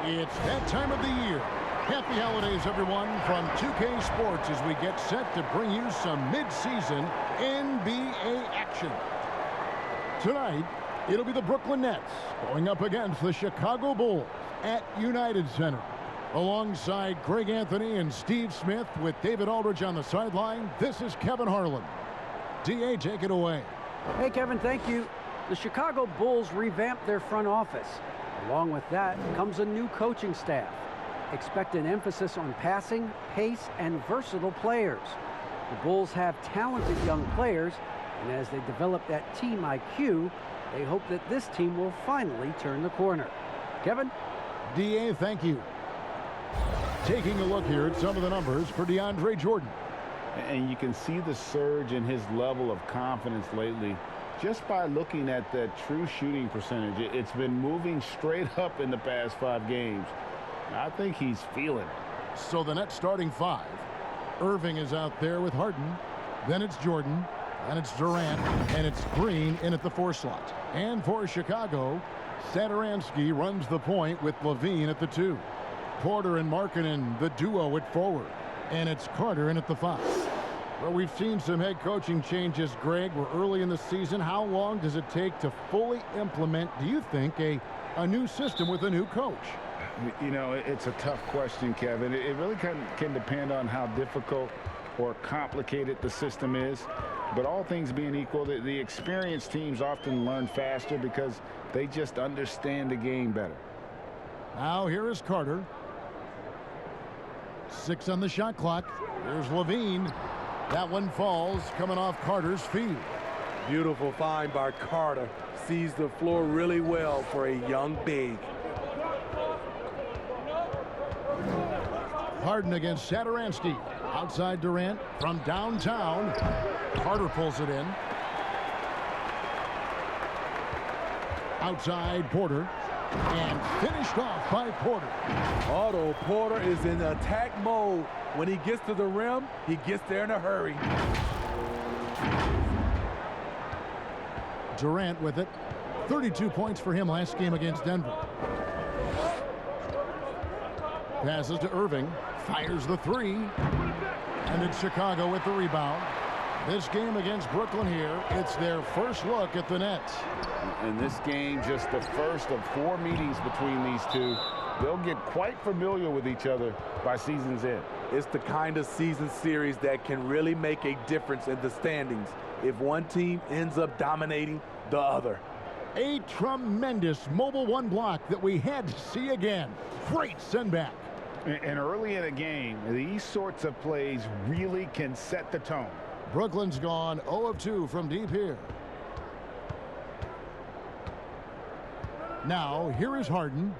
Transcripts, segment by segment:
It's that time of the year. Happy holidays, everyone, from 2K Sports as we get set to bring you some mid-season NBA action. Tonight, it'll be the Brooklyn Nets going up against the Chicago Bulls at United Center. Alongside Greg Anthony and Steve Smith with David Aldridge on the sideline, this is Kevin Harlan. DA, take it away. Hey, Kevin, thank you. The Chicago Bulls revamped their front office. Along with that comes a new coaching staff. Expect an emphasis on passing, pace, and versatile players. The Bulls have talented young players, and as they develop that team IQ, they hope that this team will finally turn the corner. Kevin? DA, thank you. Taking a look here at some of the numbers for Deandre Jordan. And you can see the surge in his level of confidence lately just by looking at that true shooting percentage. It's been moving straight up in the past 5 games. I think he's feeling it. So the Nets starting 5. Irving is out there with Harden. Then it's Jordan. And it's Durant. And it's Green in at the 4 slot. And for Chicago, Satoransky runs the point with Levine at the 2. Porter and Markkanen, the duo at forward. And it's Carter in at the 5. Well, we've seen some head coaching changes, Greg. We're early in the season. How long does it take to fully implement, do you think, a new system with a new coach? You know, it's a tough question, Kevin. It really can depend on how difficult or complicated the system is. But all things being equal, the experienced teams often learn faster because they just understand the game better. Now here is Carter. 6 on the shot clock. Here's Levine. That one falls, coming off Carter's feet. Beautiful find by Carter. Sees the floor really well for a young big. Harden against Satoransky. Outside Durant from downtown. Carter pulls it in. Outside Porter. And finished off by Porter. Otto Porter is in attack mode. When he gets to the rim, he gets there in a hurry. Durant with it. 32 points for him last game against Denver. Passes to Irving. Fires the 3. And it's Chicago with the rebound. This game against Brooklyn here, it's their first look at the Nets. In this game, just the first of 4 meetings between these two. They'll get quite familiar with each other by season's end. It's the kind of season series that can really make a difference in the standings if one team ends up dominating the other. A tremendous mobile 1 block that we had to see again. Great send back. And early in a game, these sorts of plays really can set the tone. Brooklyn's gone 0 of 2 from deep here. Now, here is Harden.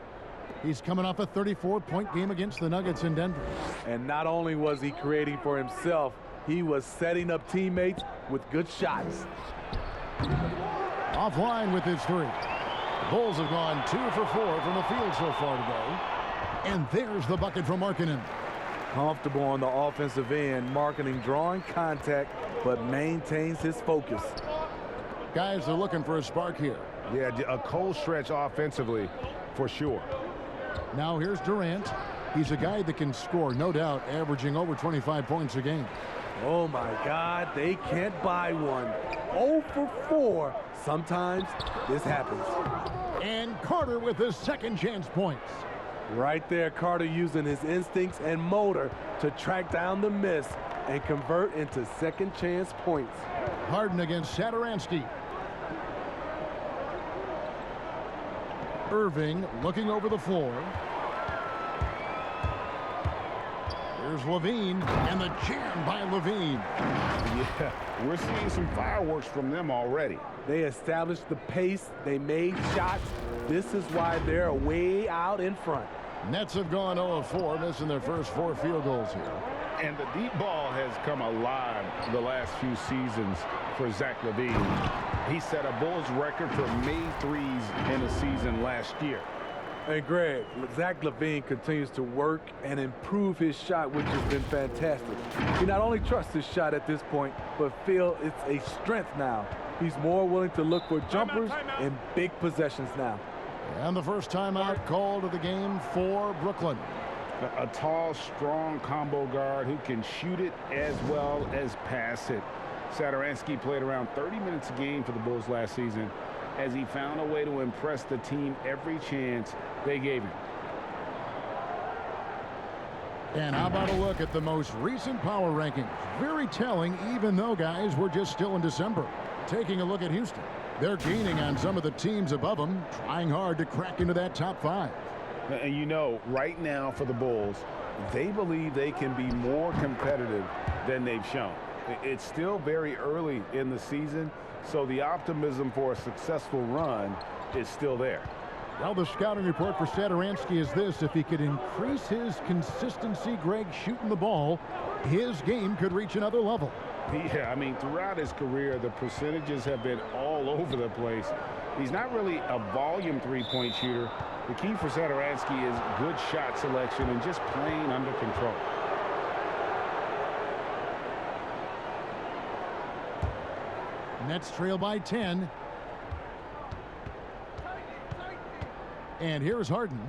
He's coming off a 34-point game against the Nuggets in Denver. And not only was he creating for himself, he was setting up teammates with good shots. Offline with his 3. The Bulls have gone 2 for 4 from the field so far today. And there's the bucket from Markkanen. Comfortable on the offensive end, Markkanen drawing contact, but maintains his focus. Guys are looking for a spark here. Yeah, a cold stretch offensively, for sure. Now here's Durant. He's a guy that can score, no doubt, averaging over 25 points a game. Oh, my God, they can't buy one. 0 for 4. Sometimes this happens. And Carter with his second chance points. Right there, Carter using his instincts and motor to track down the miss and convert into second chance points. Harden against Satoransky. Irving looking over the floor. Here's Levine, and the jam by Levine. Yeah, we're seeing some fireworks from them already. They established the pace. They made shots. This is why they're way out in front. Nets have gone 0 of 4, missing their first 4 field goals here. And the deep ball has come alive the last few seasons for Zach LaVine. He set a Bulls record for made threes in a season last year. Hey, Greg, Zach LaVine continues to work and improve his shot, which has been fantastic. He not only trusts his shot at this point, but feels it's a strength now. He's more willing to look for jumpers and big possessions now. And the first timeout called of the game for Brooklyn. A tall, strong combo guard who can shoot it as well as pass it. Satoransky played around 30 minutes a game for the Bulls last season as he found a way to impress the team every chance they gave him. And how about a look at the most recent power rankings? Very telling, even though, guys, we're just still in December. Taking a look at Houston. They're gaining on some of the teams above them, trying hard to crack into that top 5. And you know, right now for the Bulls, they believe they can be more competitive than they've shown. It's still very early in the season, so the optimism for a successful run is still there. Well, the scouting report for Satoransky is this: if he could increase his consistency, Greg, shooting the ball, his game could reach another level. Yeah, I mean, throughout his career, the percentages have been all over the place. He's not really a volume three-point shooter. The key for Satoransky is good shot selection and just playing under control. Nets trail by 10. And here's Harden.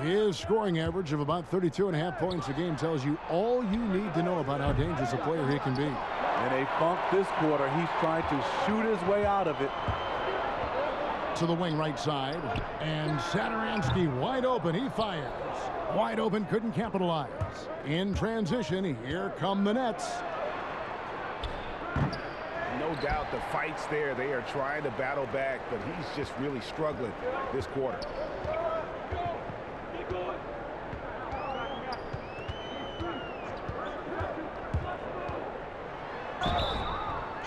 His scoring average of about 32.5 points a game tells you all you need to know about how dangerous a player he can be. In a funk this quarter, he's trying to shoot his way out of it. To the wing right side. And Satoransky wide open. He fires. Wide open, couldn't capitalize. In transition, here come the Nets. No doubt the fight's there. They are trying to battle back, but he's just really struggling this quarter.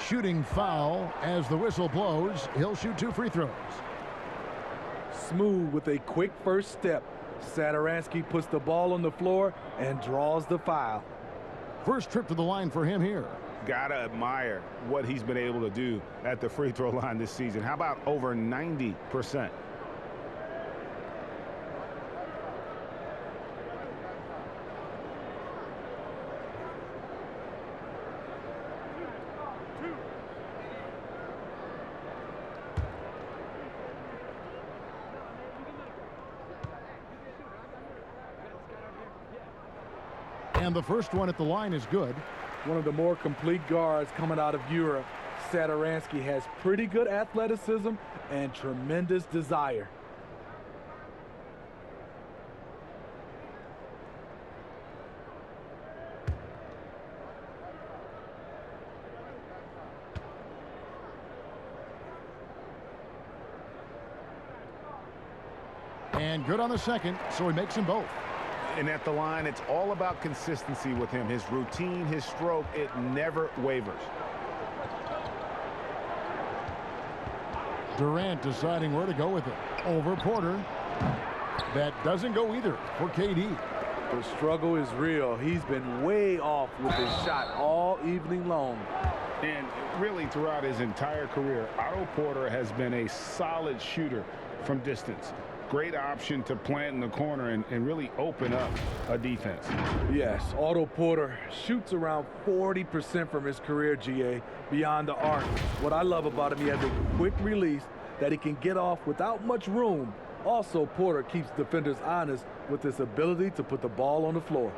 Shooting foul as the whistle blows. He'll shoot 2 free throws. Smooth with a quick first step. Satoransky puts the ball on the floor and draws the foul. First trip to the line for him here. Gotta admire what he's been able to do at the free throw line this season. How about over 90%? And the first one at the line is good. One of the more complete guards coming out of Europe. Satoransky has pretty good athleticism and tremendous desire. And good on the second, so he makes them both. And at the line, it's all about consistency with him. His routine, his stroke, it never wavers. Durant deciding where to go with it. Over Porter. That doesn't go either for KD. The struggle is real. He's been way off with his shot all evening long. And really throughout his entire career, Otto Porter has been a solid shooter from distance. Great option to plant in the corner and really open up a defense. Yes, Otto Porter shoots around 40% from his career, GA, beyond the arc. What I love about him, he has a quick release that he can get off without much room. Also, Porter keeps defenders honest with his ability to put the ball on the floor.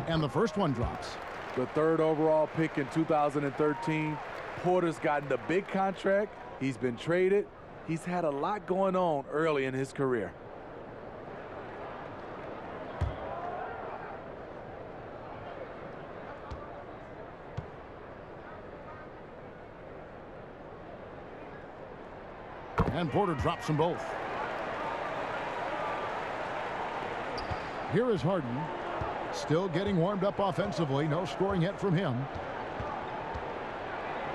And the first one drops. The 3rd overall pick in 2013. Porter's gotten the big contract. He's been traded. He's had a lot going on early in his career. And Porter drops them both. Here is Harden. Still getting warmed up offensively. No scoring yet from him.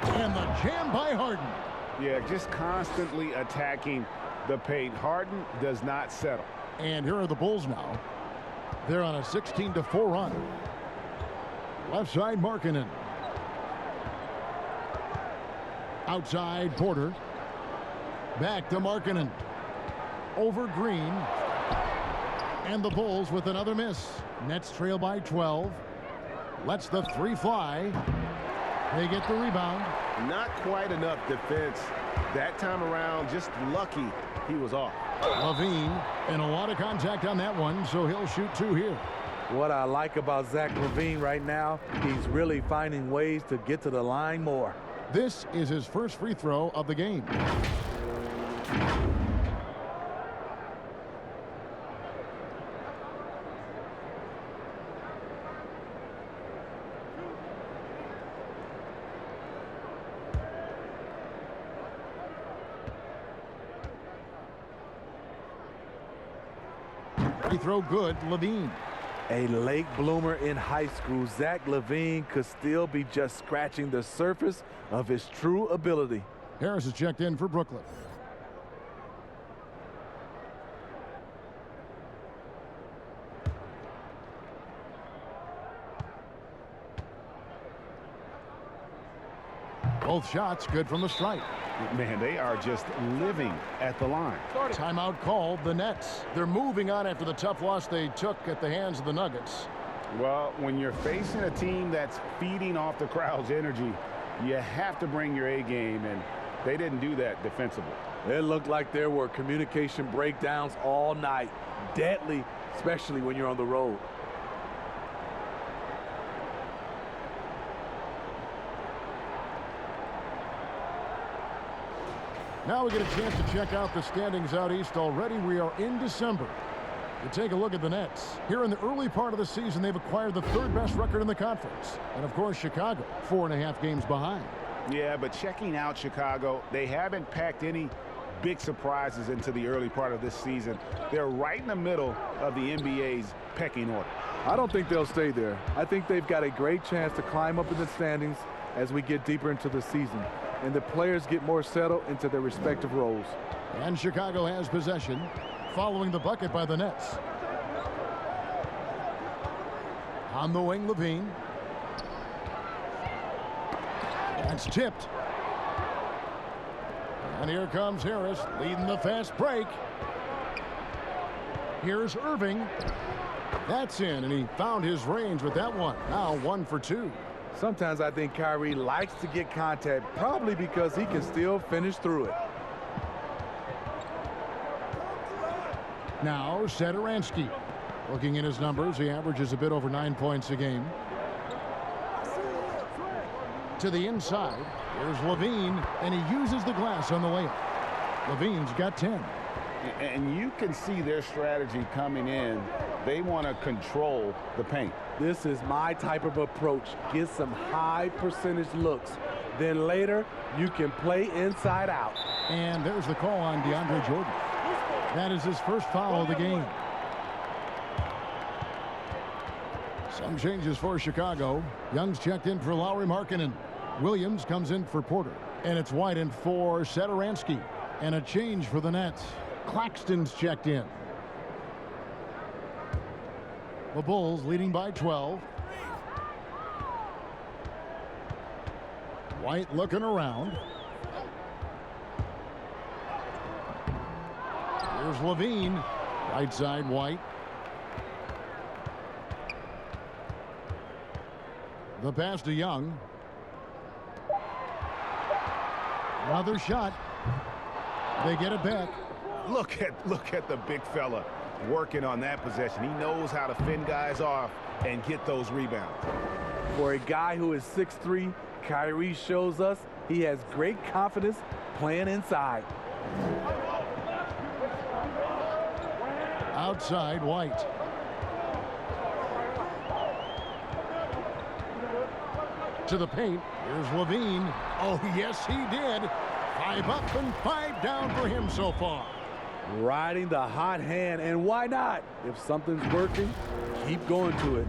And the jam by Harden. Yeah, just constantly attacking the paint. Harden does not settle. And here are the Bulls now. They're on a 16-4 run. Left side, Markkanen. Outside, Porter. Back to Markkanen. Over Green. And the Bulls with another miss. Nets trail by 12. Lets the three fly. They get the rebound. Not quite enough defense that time around. Just lucky he was off. Levine, and a lot of contact on that one, so he'll shoot two here. What I like about Zach LaVine right now, he's really finding ways to get to the line more. This is his first free throw of the game. Free throw good, Levine. A late bloomer in high school, Zach LaVine could still be just scratching the surface of his true ability. Harris is checked in for Brooklyn. Both shots good from the stripe. Man, they are just living at the line. Timeout called, the Nets. They're moving on after the tough loss they took at the hands of the Nuggets. Well, when you're facing a team that's feeding off the crowd's energy, you have to bring your A game, and they didn't do that defensively. It looked like there were communication breakdowns all night. Deadly, especially when you're on the road. Now we get a chance to check out the standings out east. Already we are in December. You take a look at the Nets. Here in the early part of the season, they've acquired the third best record in the conference. And of course, Chicago, 4.5 games behind. Yeah, but checking out Chicago, they haven't packed any big surprises into the early part of this season. They're right in the middle of the NBA's pecking order. I don't think they'll stay there. I think they've got a great chance to climb up in the standings as we get deeper into the season, and the players get more settled into their respective roles. And Chicago has possession following the bucket by the Nets. On the wing, Levine. That's tipped. And here comes Harris leading the fast break. Here's Irving. That's in, and he found his range with that one. Now 1 for 2. Sometimes I think Kyrie likes to get contact, probably because he can still finish through it. Now Satoransky. Looking at his numbers, he averages a bit over 9 points a game. To the inside, here's Levine, and he uses the glass on the layup. Levine's got 10. And you can see their strategy coming in. They want to control the paint. This is my type of approach. Get some high percentage looks. Then later, you can play inside out. And there's the call on Deandre Jordan. That is his first foul of the game. Some changes for Chicago. Young's checked in for Lauri Markkanen. Williams comes in for Porter. And it's White for Satoransky. And a change for the Nets. Claxton's checked in. The Bulls leading by 12. White looking around. Here's Levine. Right side, White. The pass to Young. Another shot. They get it back. Look at the big fella working on that possession. He knows how to fend guys off and get those rebounds. For a guy who is 6'3", Kyrie shows us he has great confidence playing inside. Outside, White. To the paint. Here's Levine. Oh, yes, he did. 5 up and 5 down for him so far. Riding the hot hand, and why not? If something's working, keep going to it.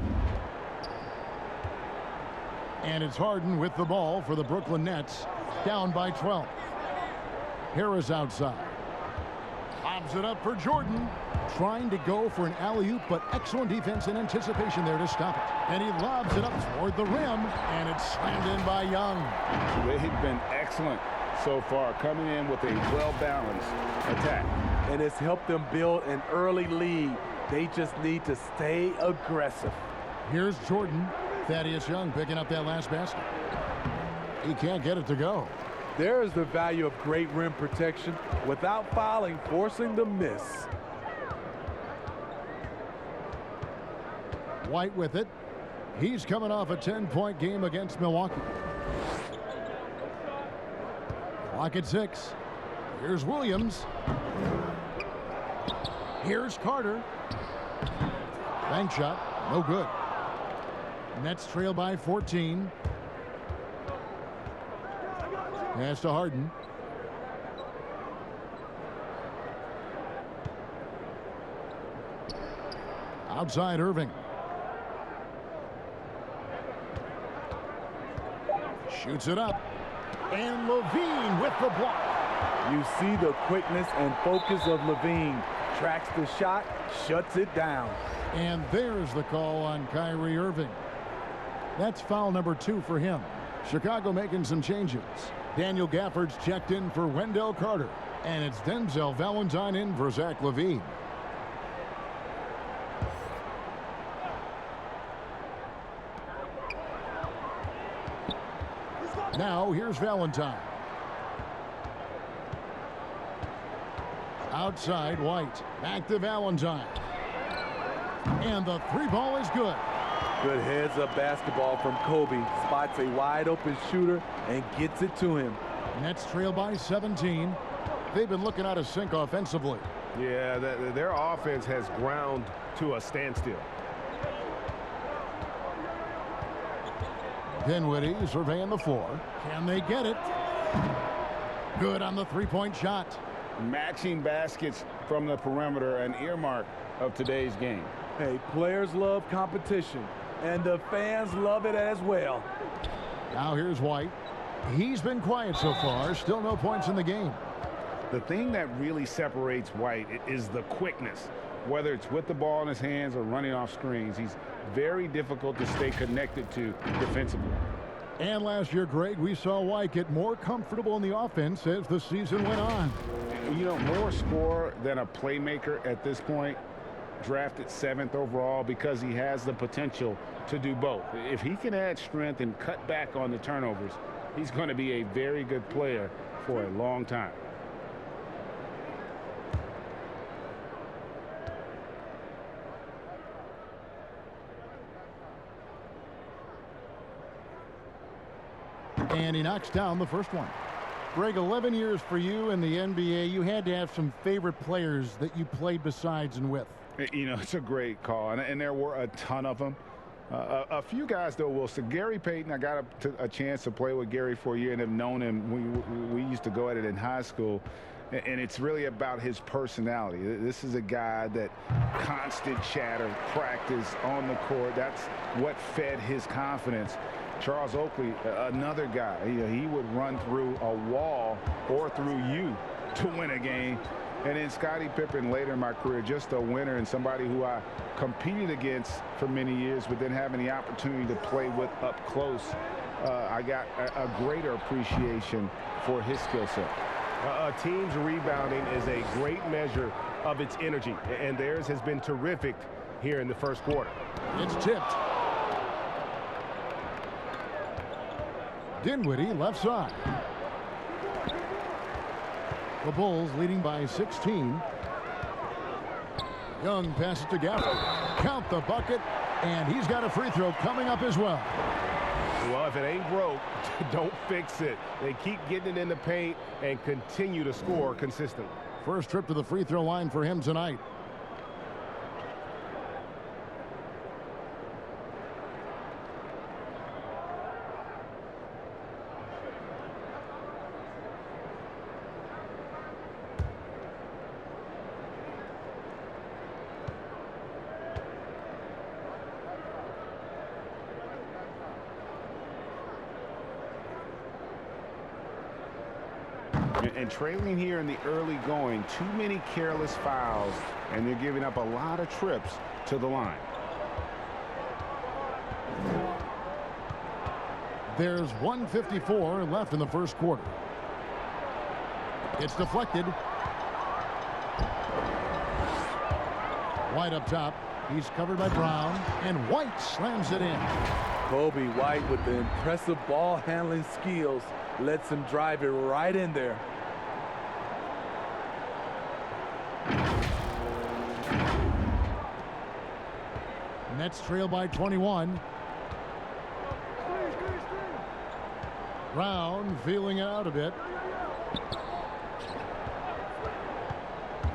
And it's Harden with the ball for the Brooklyn Nets, down by 12. Harris outside. Lobs it up for Jordan. trying to go for an alley-oop, but excellent defense and anticipation there to stop it. And he lobs it up toward the rim, and it's slammed in by Young. They've been excellent so far, coming in with a well-balanced attack. And it's helped them build an early lead. They just need to stay aggressive. Here's Jordan. Thaddeus Young picking up that last basket. He can't get it to go. There is the value of great rim protection without fouling, forcing the miss. White with it. He's coming off a 10-point game against Milwaukee. Clock at 6. Here's Williams. Here's Carter. Bank shot. No good. Nets trail by 14. Pass to Harden. Outside Irving. Shoots it up. And Levine with the block. You see the quickness and focus of Levine. Tracks the shot, shuts it down. And there's the call on Kyrie Irving. That's foul number 2 for him. Chicago making some changes. Daniel Gafford's checked in for Wendell Carter. And it's Denzel Valentine in for Zach LaVine. Now here's Valentine. Outside White. Back to Valentine. And the 3-ball is good. Good heads-up basketball from Kobe. Spots a wide-open shooter and gets it to him. Nets trail by 17. They've been looking out of sync offensively. Yeah, their offense has ground to a standstill. Dinwiddie surveying the floor. Can they get it? Good on the 3-point shot. Matching baskets from the perimeter, an earmark of today's game. Hey, players love competition, and the fans love it as well. Now here's White. He's been quiet so far. Still no points in the game. The thing that really separates White is the quickness. Whether it's with the ball in his hands or running off screens, he's very difficult to stay connected to defensively. And last year, Greg, we saw White get more comfortable in the offense as the season went on. You know, more scorer than a playmaker at this point. Drafted 7th overall because he has the potential to do both. If he can add strength and cut back on the turnovers, he's going to be a very good player for a long time. And he knocks down the first one. Greg, 11 years for you in the NBA. You had to have some favorite players that you played besides and with. You know, it's a great call, and there were a ton of them. A few guys, though, will say Gary Payton. I got a chance to play with Gary for a year and have known him. We used to go at it in high school, and it's really about his personality. This is a guy that constant chatter, practice on the court. That's what fed his confidence. Charles Oakley, another guy, he would run through a wall or through you to win a game. And then Scottie Pippen later in my career, just a winner and somebody who I competed against for many years, but then having the opportunity to play with up close, I got a greater appreciation for his skill set. A team's rebounding is a great measure of its energy, and theirs has been terrific here in the first quarter. It's tipped. Dinwiddie left side. The Bulls leading by 16. Young passes to Gafford. Count the bucket, and he's got a free throw coming up as well. Well, if it ain't broke, don't fix it. They keep getting it in the paint and continue to score consistently. First trip to the free throw line for him tonight. And trailing here in the early going, too many careless fouls, and they're giving up a lot of trips to the line. There's 1:54 left in the first quarter. It's deflected. White up top. He's covered by Brown, and White slams it in. Kobe White, with the impressive ball handling skills, lets him drive it right in there. Nets trail by 21. Brown feeling it out a bit.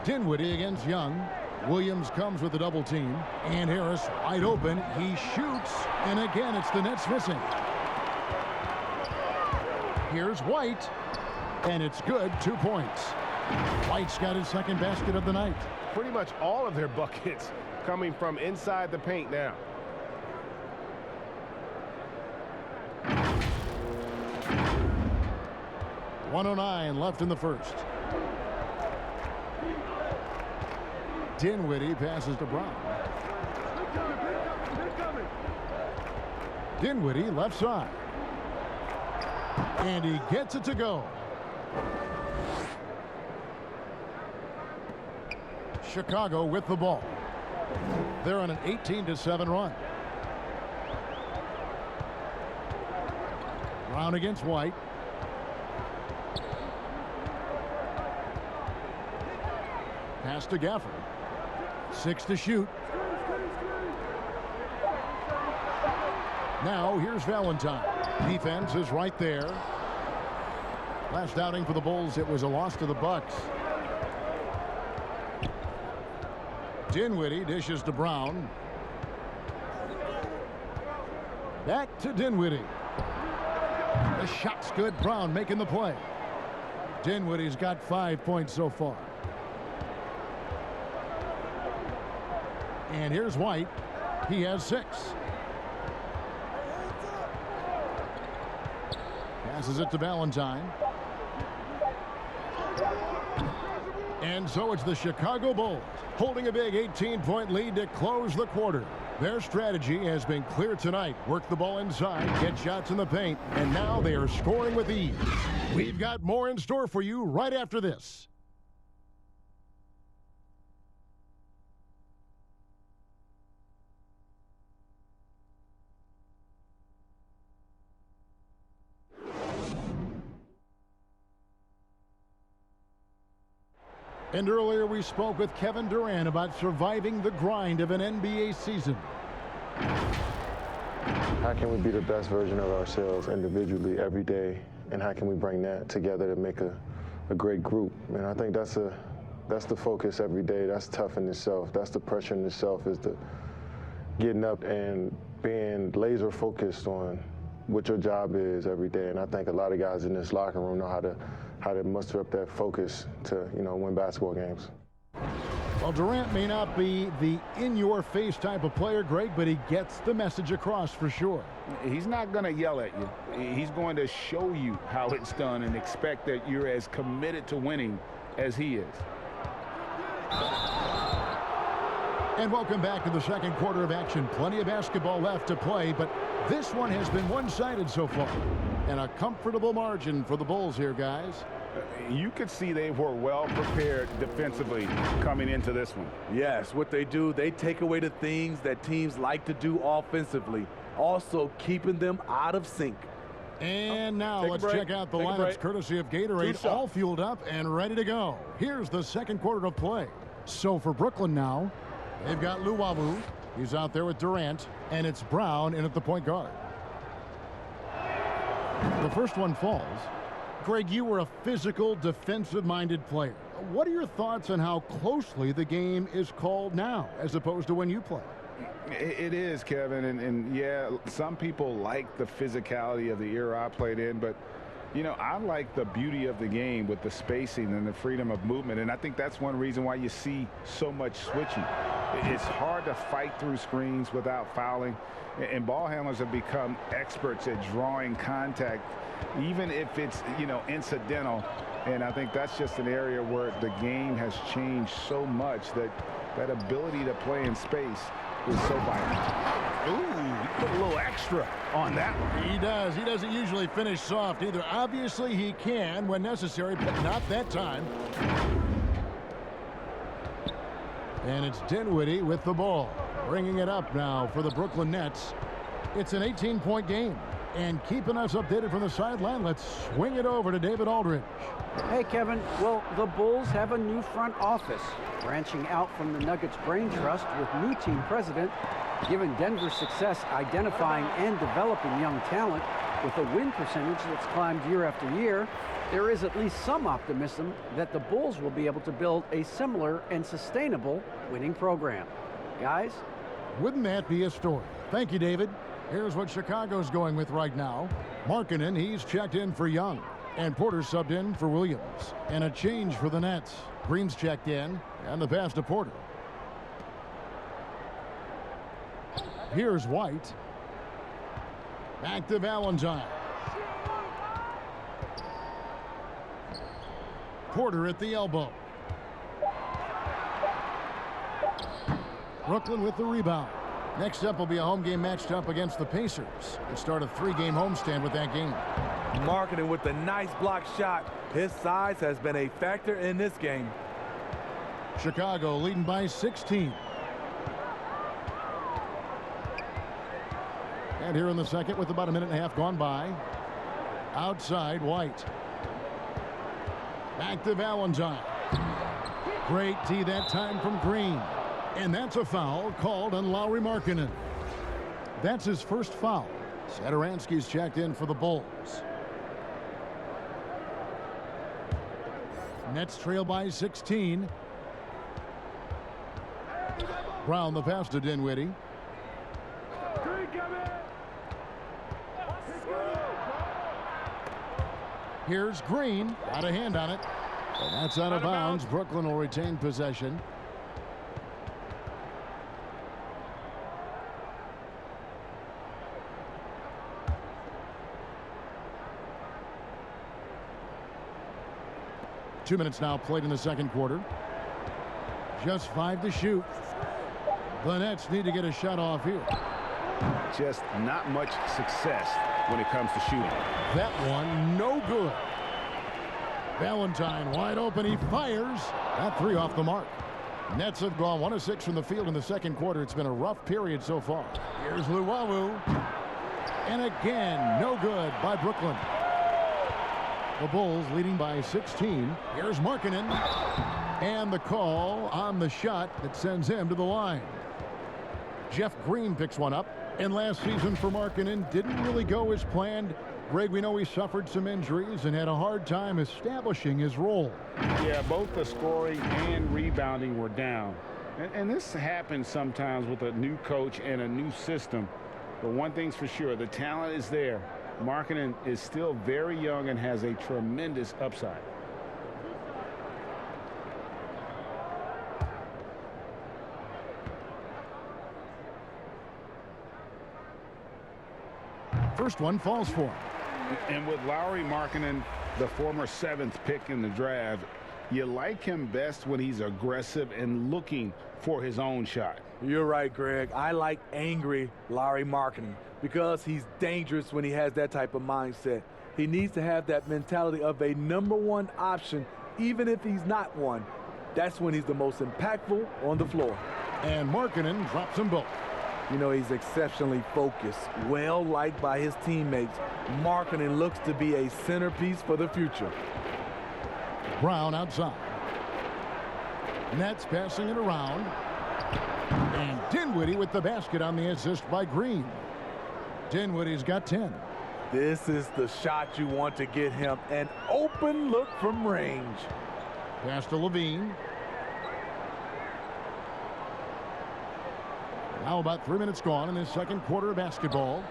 Dinwiddie against Young. Williams comes with the double team. And Harris wide open. He shoots. And again, it's the Nets missing. Here's White. And it's good. 2 points. White's got his second basket of the night. Pretty much all of their buckets coming from inside the paint now. .109 left in the first. Dinwiddie passes to Brown. Dinwiddie left side. And he gets it to go. Chicago with the ball. They're on an 18-7 run. Brown against White. Pass to Gafford. 6 to shoot. Now here's Valentine. Defense is right there. Last outing for the Bulls, it was a loss to the Bucks. Dinwiddie dishes to Brown. Back to Dinwiddie. The shot's good. Brown making the play. Dinwiddie's got 5 points so far. And here's White. He has 6. Passes it to Valentine. And so it's the Chicago Bulls holding a big 18-point lead to close the quarter. Their strategy has been clear tonight. Work the ball inside, get shots in the paint, and now they are scoring with ease. We've got more in store for you right after this. And earlier we spoke with Kevin Durant about surviving the grind of an NBA season. How can we be the best version of ourselves individually every day, and how can we bring that together to make a great group? And I think that's the focus every day. That's tough in itself. That's the pressure in itself, is the getting up and being laser focused on what your job is every day. And I think a lot of guys in this locker room know how to muster up that focus to, win basketball games. Well, Durant may not be the in-your-face type of player, Greg, but he gets the message across for sure. He's not going to yell at you. He's going to show you how it's done and expect that you're as committed to winning as he is. And welcome back to the second quarter of action. Plenty of basketball left to play, but this one has been one-sided so far. And a comfortable margin for the Bulls here, guys. You could see they were well prepared defensively coming into this one. Yes, what they do, they take away the things that teams like to do offensively, also keeping them out of sync. And now let's check out the lineups courtesy of Gatorade, all fueled up and ready to go. Here's the second quarter of play. So for Brooklyn now, they've got Luwawu. He's out there with Durant, and it's Brown in at the point guard. The first one falls. Greg, you were a physical, defensive-minded player. What are your thoughts on how closely the game is called now as opposed to when you played? It is, Kevin, and yeah, some people like the physicality of the era I played in, but I like the beauty of the game with the spacing and the freedom of movement, and I think that's one reason why you see so much switching. It's hard to fight through screens without fouling, and ball handlers have become experts at drawing contact, even if it's, incidental, And I think that's just an area where the game has changed so much that that ability to play in space is so vital. Ooh, he put a little extra on that one. He does. He doesn't usually finish soft either. Obviously, he can when necessary, but not that time. And it's Dinwiddie with the ball. Bringing it up now for the Brooklyn Nets. It's an 18-point game. And keeping us updated from the sideline, let's swing it over to David Aldridge. Hey, Kevin. Well, the Bulls have a new front office, branching out from the Nuggets brain trust with new team president. Given Denver's success identifying and developing young talent with a win percentage that's climbed year after year, there is at least some optimism that the Bulls will be able to build a similar and sustainable winning program. Guys? Wouldn't that be a story? Thank you, David. Here's what Chicago's going with right now. Markkanen, he's checked in for Young. And Porter subbed in for Williams. And a change for the Nets. Green's checked in, and the pass to Porter. Here's White. Back to Valentine. Porter at the elbow. Brooklyn with the rebound. Next up will be a home game matched up against the Pacers. They start a 3-game homestand with that game. Markkanen with the nice block shot. His size has been a factor in this game. Chicago leading by 16. And here in the second with about a minute and a half gone by. Outside, White. Back to Valentine. Great D that time from Green. And that's a foul called on Lauri Markkanen. That's his first foul. Satoransky's checked in for the Bulls. Nets trail by 16. Brown the pass to Dinwiddie. Here's Green. Got a hand on it. And that's out of bounds. Brooklyn will retain possession. Two minutes now played in the second quarter. Just 5 to shoot. The Nets need to get a shot off here. Just not much success when it comes to shooting. That one, no good. Valentine wide open. He fires. That 3 off the mark. Nets have gone 1 of 6 from the field in the second quarter. It's been a rough period so far. Here's Luwawu. And again, no good by Brooklyn. The Bulls leading by 16. Here's Markkanen. And the call on the shot that sends him to the line. Jeff Green picks one up. And last season for Markkanen didn't really go as planned. Greg, we know he suffered some injuries and had a hard time establishing his role. Yeah, both the scoring and rebounding were down. And this happens sometimes with a new coach and a new system. But one thing's for sure, the talent is there. Markkanen is still very young and has a tremendous upside. First one falls for him. And with Lauri Markkanen, the former 7th pick in the draft, you like him best when he's aggressive and looking for his own shot. You're right, Greg. I like angry Lauri Markkanen because he's dangerous when he has that type of mindset. He needs to have that mentality of a #1 option, even if he's not one. That's when he's the most impactful on the floor. And Markkanen drops them both. You know, he's exceptionally focused, well liked by his teammates. Markkanen looks to be a centerpiece for the future. Brown outside. Nets passing it around. And Dinwiddie with the basket on the assist by Green. Dinwiddie's got 10. This is the shot you want to get him. An open look from range. Pass to Levine. Now about 3 minutes gone in this second quarter of basketball.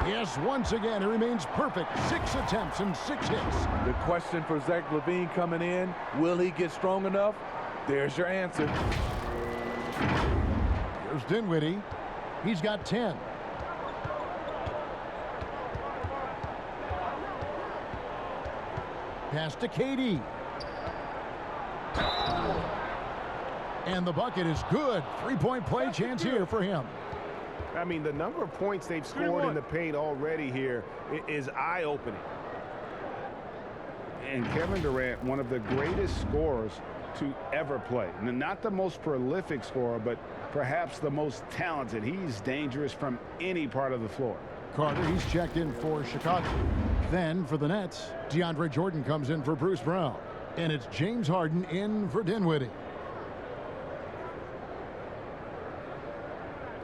Yes, once again, he remains perfect. 6 attempts and 6 hits. The question for Zach LaVine coming in, will he get strong enough? There's your answer. Here's Dinwiddie. He's got 10. Pass to KD. And the bucket is good. Three-point play chance here for him. I mean, the number of points they've scored in the paint already here is eye-opening. And Kevin Durant, one of the greatest scorers to ever play. Not the most prolific scorer, but perhaps the most talented. He's dangerous from any part of the floor. Carter, he's checked in for Chicago. Then for the Nets, Deandre Jordan comes in for Bruce Brown. And it's James Harden in for Dinwiddie.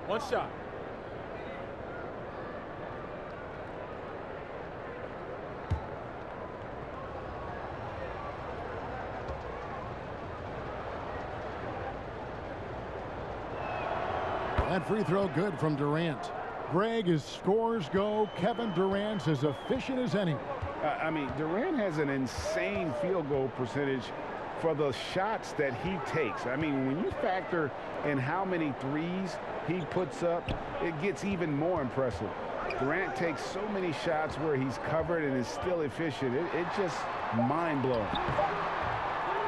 One shot. That free throw good from Durant. Greg, as scores go, Kevin Durant's as efficient as any. I mean, Durant has an insane field goal percentage for the shots that he takes. I mean, when you factor in how many threes he puts up, it gets even more impressive. Durant takes so many shots where he's covered and is still efficient. It's just mind-blowing.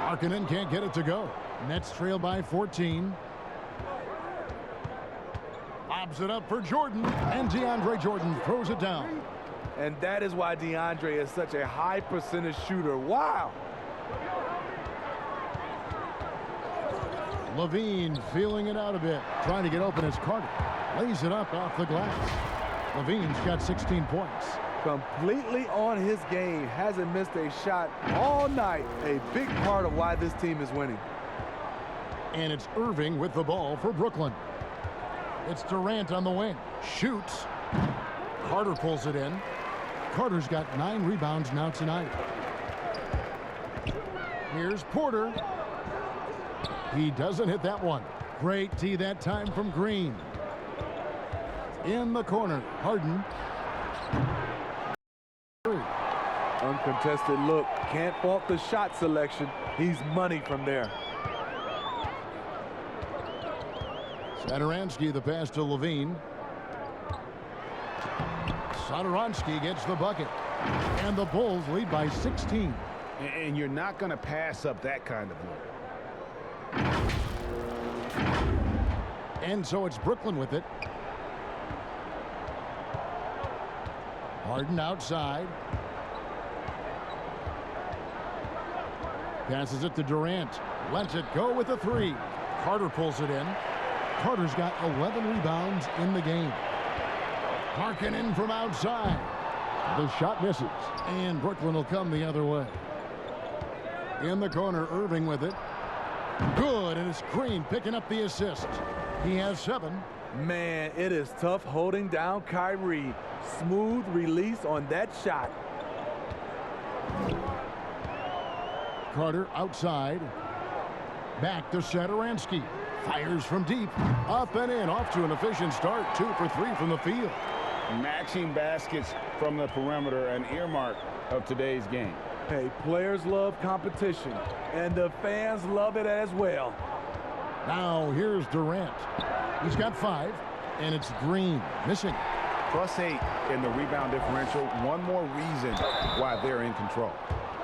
Markkanen can't get it to go. Nets trail by 14. Lobs it up for Jordan, and Deandre Jordan throws it down. And that is why Deandre is such a high percentage shooter. Wow. Levine feeling it out a bit, trying to get open as Carter lays it up off the glass. Levine's got 16 points. Completely on his game, hasn't missed a shot all night. A big part of why this team is winning. And it's Irving with the ball for Brooklyn. It's Durant on the wing. Shoots. Carter pulls it in. Carter's got 9 rebounds now tonight. Here's Porter. He doesn't hit that one. Great D that time from Green. In the corner, Harden. Uncontested look. Can't fault the shot selection. He's money from there. Satoransky, the pass to Levine. Satoransky gets the bucket. And the Bulls lead by 16. And you're not going to pass up that kind of look. And so it's Brooklyn with it. Harden outside. Passes it to Durant. Lets it go with a 3. Carter pulls it in. Carter's got 11 rebounds in the game. Markkanen from outside. The shot misses. And Brooklyn will come the other way. In the corner, Irving with it. Good, and it's Green picking up the assist. He has 7. Man, it is tough holding down Kyrie. Smooth release on that shot. Carter outside. Back to Satoransky. Fires from deep. Up and in. Off to an efficient start. 2 for 3 from the field. Matching baskets from the perimeter, an earmark of today's game. Hey, players love competition, and the fans love it as well. Now here's Durant. He's got 5, and it's Green missing. +8 in the rebound differential. One more reason why they're in control.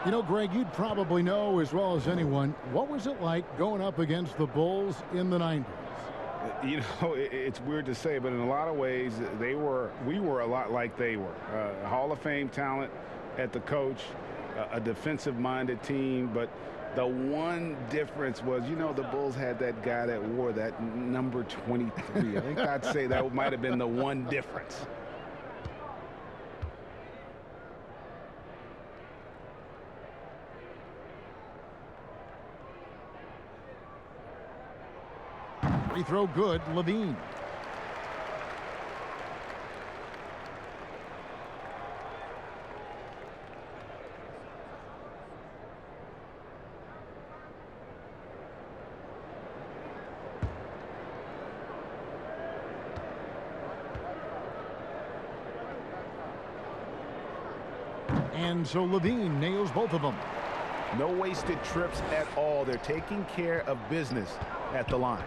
You know, Greg, you'd probably know as well as anyone, what was it like going up against the Bulls in the 90s? You know, it's weird to say, but in a lot of ways, we were a lot like they were. Hall of Fame talent at the coach, a defensive-minded team, but the one difference was, you know, the Bulls had that guy that wore that number 23. I think I'd say that might have been the one difference. Free throw good, Levine. And so Levine nails both of them. No wasted trips at all. They're taking care of business at the line.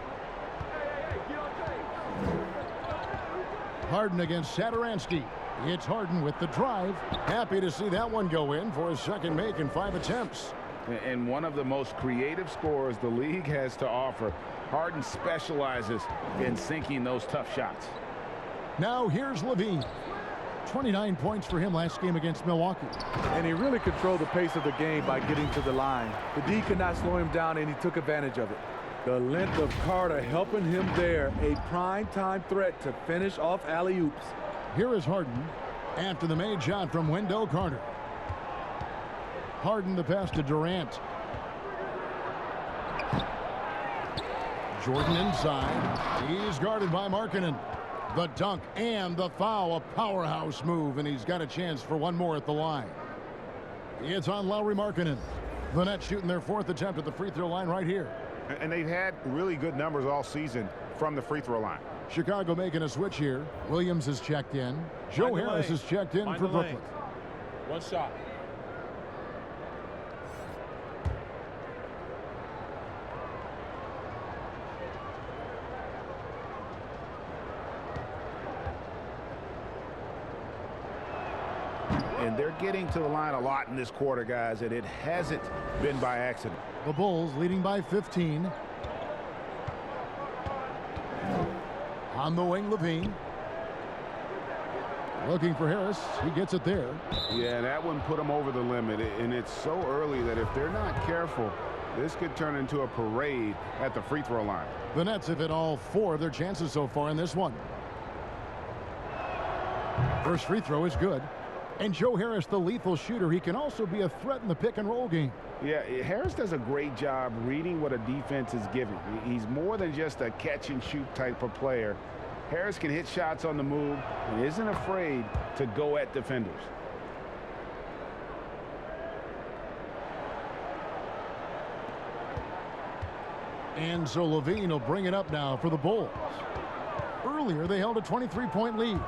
Harden against Satoransky. It's Harden with the drive. Happy to see that one go in for his second make in 5 attempts. And one of the most creative scorers the league has to offer. Harden specializes in sinking those tough shots. Now here's Levine. 29 points for him last game against Milwaukee. And he really controlled the pace of the game by getting to the line. The D could not slow him down, and he took advantage of it. The length of Carter helping him there. A prime-time threat to finish off alley-oops. Here is Harden after the made shot from Wendell Carter. Harden the pass to Durant. Jordan inside. He's guarded by Markkanen. The dunk and the foul, a powerhouse move, and he's got a chance for one more at the line. It's on Lauri Markkanen. The Nets shooting their 4th attempt at the free throw line right here. And they've had really good numbers all season from the free throw line. Chicago making a switch here. Williams is checked in. Joe Harris is checked in for Brooklyn. One shot. And they're getting to the line a lot in this quarter, guys, and it hasn't been by accident. The Bulls leading by 15. On the wing, Levine. Looking for Harris. He gets it there. Yeah, that one put them over the limit, and it's so early that if they're not careful, this could turn into a parade at the free throw line. The Nets have hit all 4 of their chances so far in this one. First free throw is good. And Joe Harris, the lethal shooter, he can also be a threat in the pick-and-roll game. Yeah, Harris does a great job reading what a defense is giving. He's more than just a catch-and-shoot type of player. Harris can hit shots on the move and isn't afraid to go at defenders. And so Levine will bring it up now for the Bulls. Earlier, they held a 23-point lead.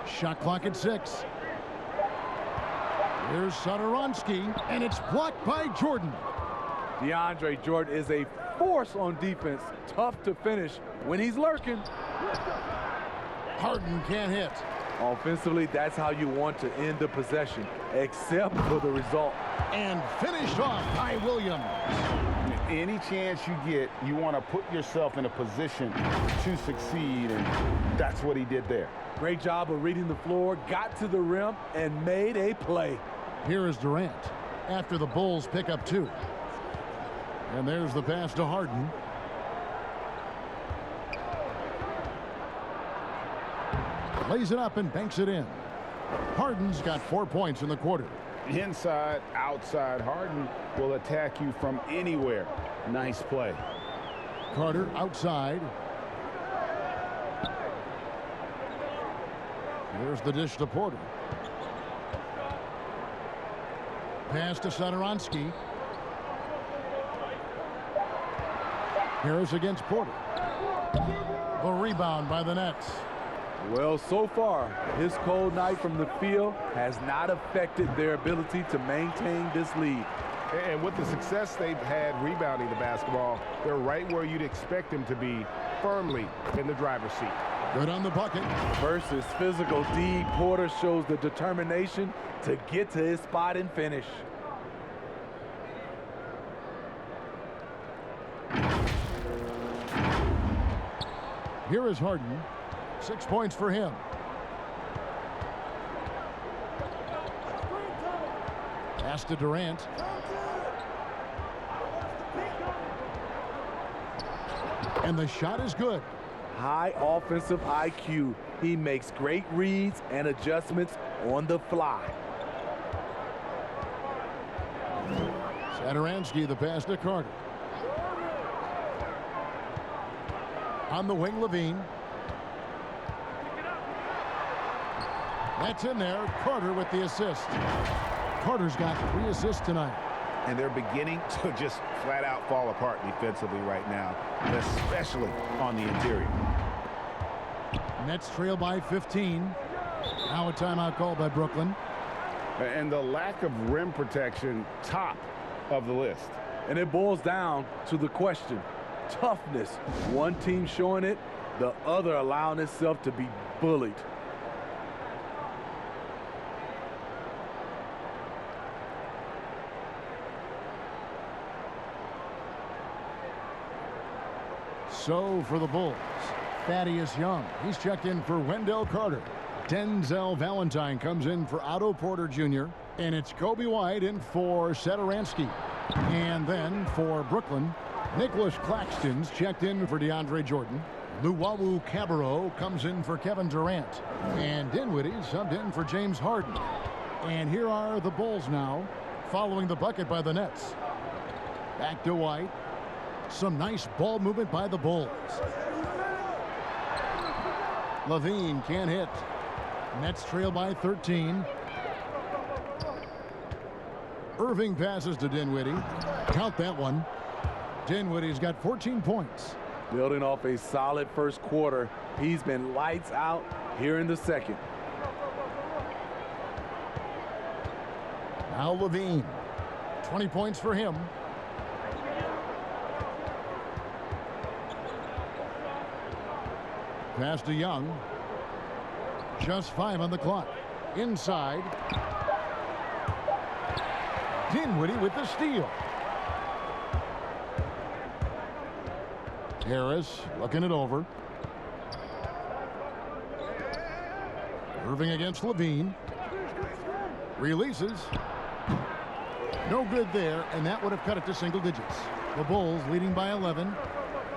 Shot clock at 6. Here's Satoransky, and it's blocked by Jordan. Deandre Jordan is a force on defense. Tough to finish when he's lurking. Harden can't hit. Offensively, that's how you want to end the possession, except for the result. And finished off by Williams. Any chance you get, you want to put yourself in a position to succeed, and that's what he did there. Great job of reading the floor, got to the rim, and made a play. Here is Durant after the Bulls pick up 2. And there's the pass to Harden. Lays it up and banks it in. Harden's got 4 points in the quarter. Inside, outside, Harden will attack you from anywhere. Nice play. Carter outside. Here's the dish to Porter. Pass to Satoransky. Harris against Porter. The rebound by the Nets. Well, so far, his cold night from the field has not affected their ability to maintain this lead. And with the success they've had rebounding the basketball, they're right where you'd expect them to be, firmly in the driver's seat. Good on the bucket. Versus physical D, Porter shows the determination to get to his spot and finish. Here is Harden. 6 points for him. Pass to Durant. And the shot is good. High offensive IQ. He makes great reads and adjustments on the fly. Satoransky, the pass to Carter. On the wing, Levine. That's in there. Carter with the assist. Carter's got 3 assists tonight. And they're beginning to just flat out fall apart defensively right now, especially on the interior. Nets trail by 15. Now a timeout called by Brooklyn. And the lack of rim protection top of the list. And it boils down to the question, toughness. One team showing it, the other allowing itself to be bullied. So for the Bulls, Thaddeus Young. He's checked in for Wendell Carter. Denzel Valentine comes in for Otto Porter Jr. And it's Kobe White in for Satoransky. And then for Brooklyn, Nicholas Claxton's checked in for DeAndre Jordan. Luwawu Cabarrot comes in for Kevin Durant. And Dinwiddie subbed in for James Harden. And here are the Bulls now, following the bucket by the Nets. Back to White. Some nice ball movement by the Bulls. Levine can't hit. Nets trail by 13. Irving passes to Dinwiddie. Count that one. Dinwiddie's got 14 points. Building off a solid first quarter, he's been lights out here in the second. Now Levine. 20 points for him. Pass to Young. Just 5 on the clock. Inside. Dinwiddie with the steal. Harris looking it over. Irving against Levine. Releases. No good there, and that would have cut it to single digits. The Bulls leading by 11.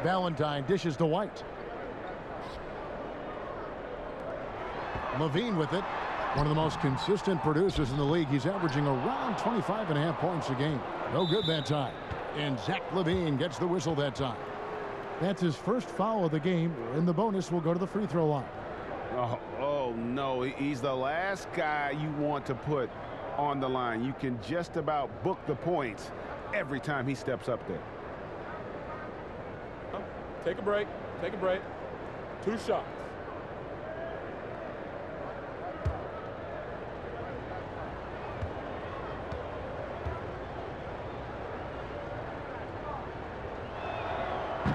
Valentine dishes to White. Levine with it. One of the most consistent producers in the league. He's averaging around 25.5 points a game. No good that time. And Zach LaVine gets the whistle that time. That's his first foul of the game, and the bonus will go to the free throw line. Oh, no. He's the last guy you want to put on the line. You can just about book the points every time he steps up there. Take a break. Take a break. 2 shots.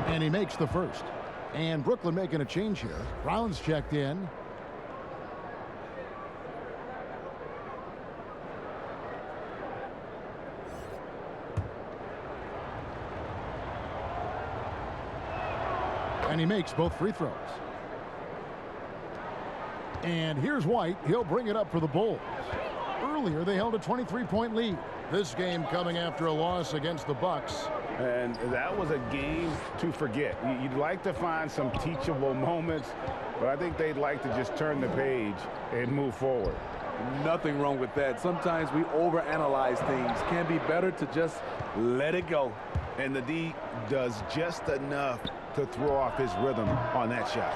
And he makes the first. And Brooklyn making a change here. Brown's checked in. And he makes both free throws. And here's White. He'll bring it up for the Bulls. Earlier, they held a 23-point lead. This game coming after a loss against the Bucks. And that was a game to forget. You'd like to find some teachable moments, but I think they'd like to just turn the page and move forward. Nothing wrong with that. Sometimes we overanalyze things. Can be better to just let it go. And the D does just enough to throw off his rhythm on that shot.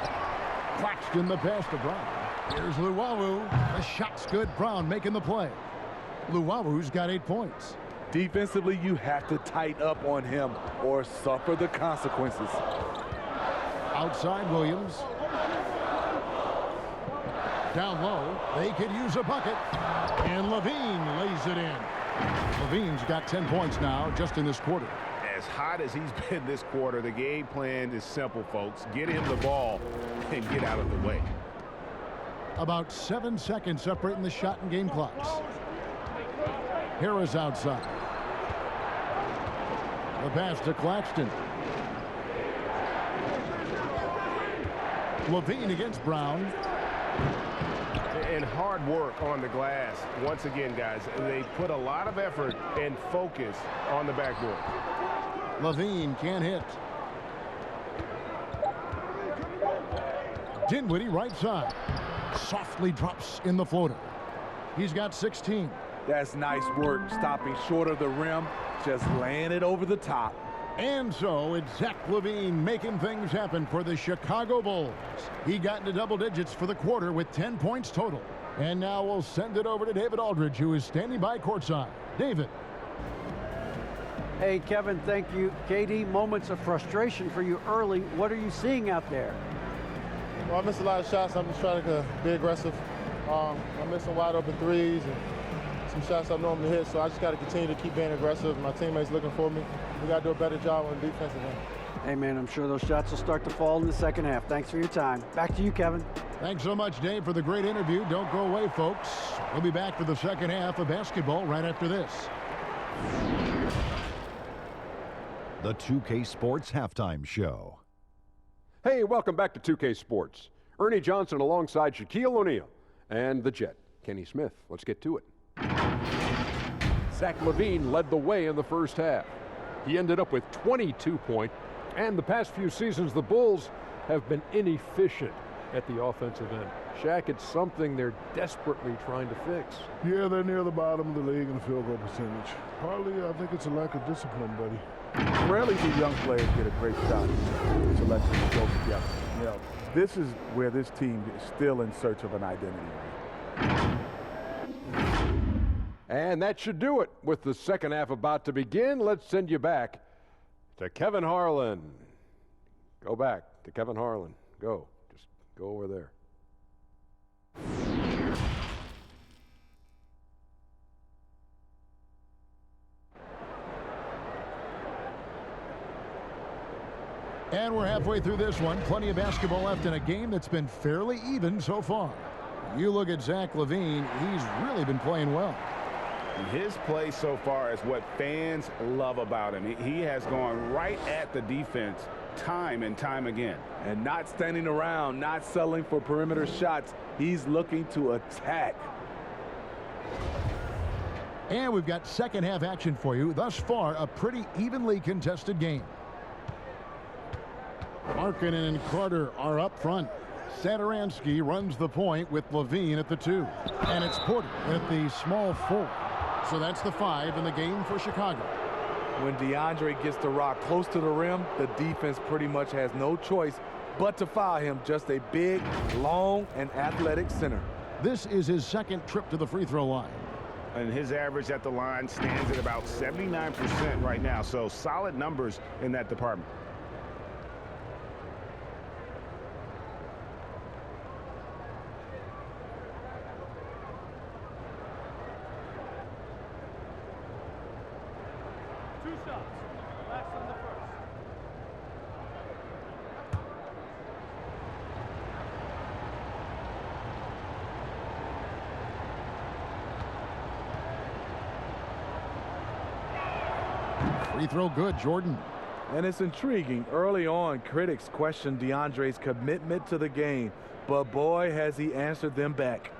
Claxton the pass to Brown. Here's Luwawu. The shot's good. Brown making the play. Luwawu's got 8 points. Defensively, you have to tighten up on him or suffer the consequences. Outside Williams. Down low. They could use a bucket. And Levine lays it in. Levine's got 10 points now just in this quarter. As hot as he's been this quarter, the game plan is simple, folks. Get him the ball and get out of the way. About 7 seconds separating the shot and game clocks. Harris outside. The pass to Claxton. Levine against Brown. And hard work on the glass. Once again, guys, they put a lot of effort and focus on the backboard. Levine can't hit. Dinwiddie right side. Softly drops in the floater. He's got 16. That's nice work, stopping short of the rim, just laying it over the top. And so it's Zach LaVine making things happen for the Chicago Bulls. He got into double digits for the quarter with 10 points total. And now we'll send it over to David Aldridge, who is standing by courtside. David. Hey, Kevin, thank you. KD, moments of frustration for you early. What are you seeing out there? Well, I missed a lot of shots. I'm just trying to be aggressive. I'm missing wide open threes and some shots I normally hit, so I just got to continue to keep being aggressive. My teammates looking for me. We got to do a better job on the defensive end. Hey, man, I'm sure those shots will start to fall in the second half. Thanks for your time. Back to you, Kevin. Thanks so much, Dave, for the great interview. Don't go away, folks. We'll be back for the second half of basketball right after this. The 2K Sports Halftime Show. Hey, welcome back to 2K Sports. Ernie Johnson alongside Shaquille O'Neal and the Jet, Kenny Smith. Let's get to it. Zach LaVine led the way in the first half. He ended up with 22 points, and the past few seasons, the Bulls have been inefficient at the offensive end. Shaq, it's something they're desperately trying to fix. Yeah, they're near the bottom of the league in the field goal percentage. Partly, I think it's a lack of discipline, buddy. Rarely do young players get a great shot selection to go together. You know, this is where this team is still in search of an identity. And that should do it. With the second half about to begin, let's send you back to Kevin Harlan. Go back to Kevin Harlan. Go. Just go over there. And we're halfway through this one. Plenty of basketball left in a game that's been fairly even so far. You look at Zach LaVine, he's really been playing well. His play so far is what fans love about him. He has gone right at the defense time and time again. And not standing around, not settling for perimeter shots. He's looking to attack. And we've got second half action for you. Thus far, a pretty evenly contested game. Markkanen and Carter are up front. Satoransky runs the point with LaVine at the 2. And it's Porter at the small 4. So that's the 5 in the game for Chicago. When Deandre gets the rock close to the rim, the defense pretty much has no choice but to foul him. Just a big, long, and athletic center. This is his second trip to the free throw line. And his average at the line stands at about 79% right now. So solid numbers in that department. Free throw good, Jordan. And it's intriguing. Early on, critics questioned DeAndre's commitment to the game, but boy, has he answered them back.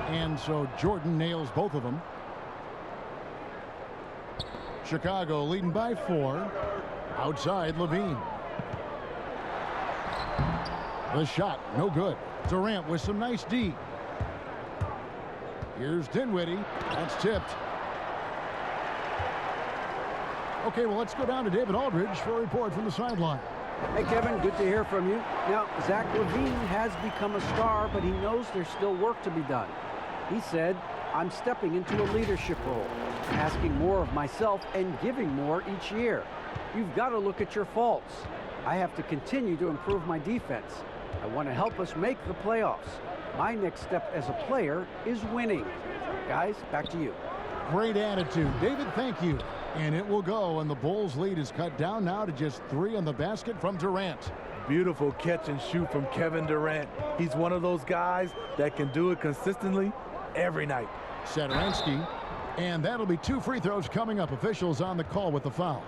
And so Jordan nails both of them. Chicago leading by 4. Outside, LaVine. The shot, no good. Durant with some nice D. Here's Dinwiddie. That's tipped. Okay, well, let's go down to David Aldridge for a report from the sideline. Hey, Kevin, good to hear from you. Now, Zach LaVine has become a star, but he knows there's still work to be done. He said, I'm stepping into a leadership role, asking more of myself and giving more each year. You've got to look at your faults. I have to continue to improve my defense. I want to help us make the playoffs. My next step as a player is winning. Guys, back to you. Great attitude. David, thank you. And it will go, and the Bulls' lead is cut down now to just 3 on the basket from Durant. Beautiful catch and shoot from Kevin Durant. He's one of those guys that can do it consistently every night. Satoransky, and that'll be 2 free throws coming up. Officials on the call with the foul.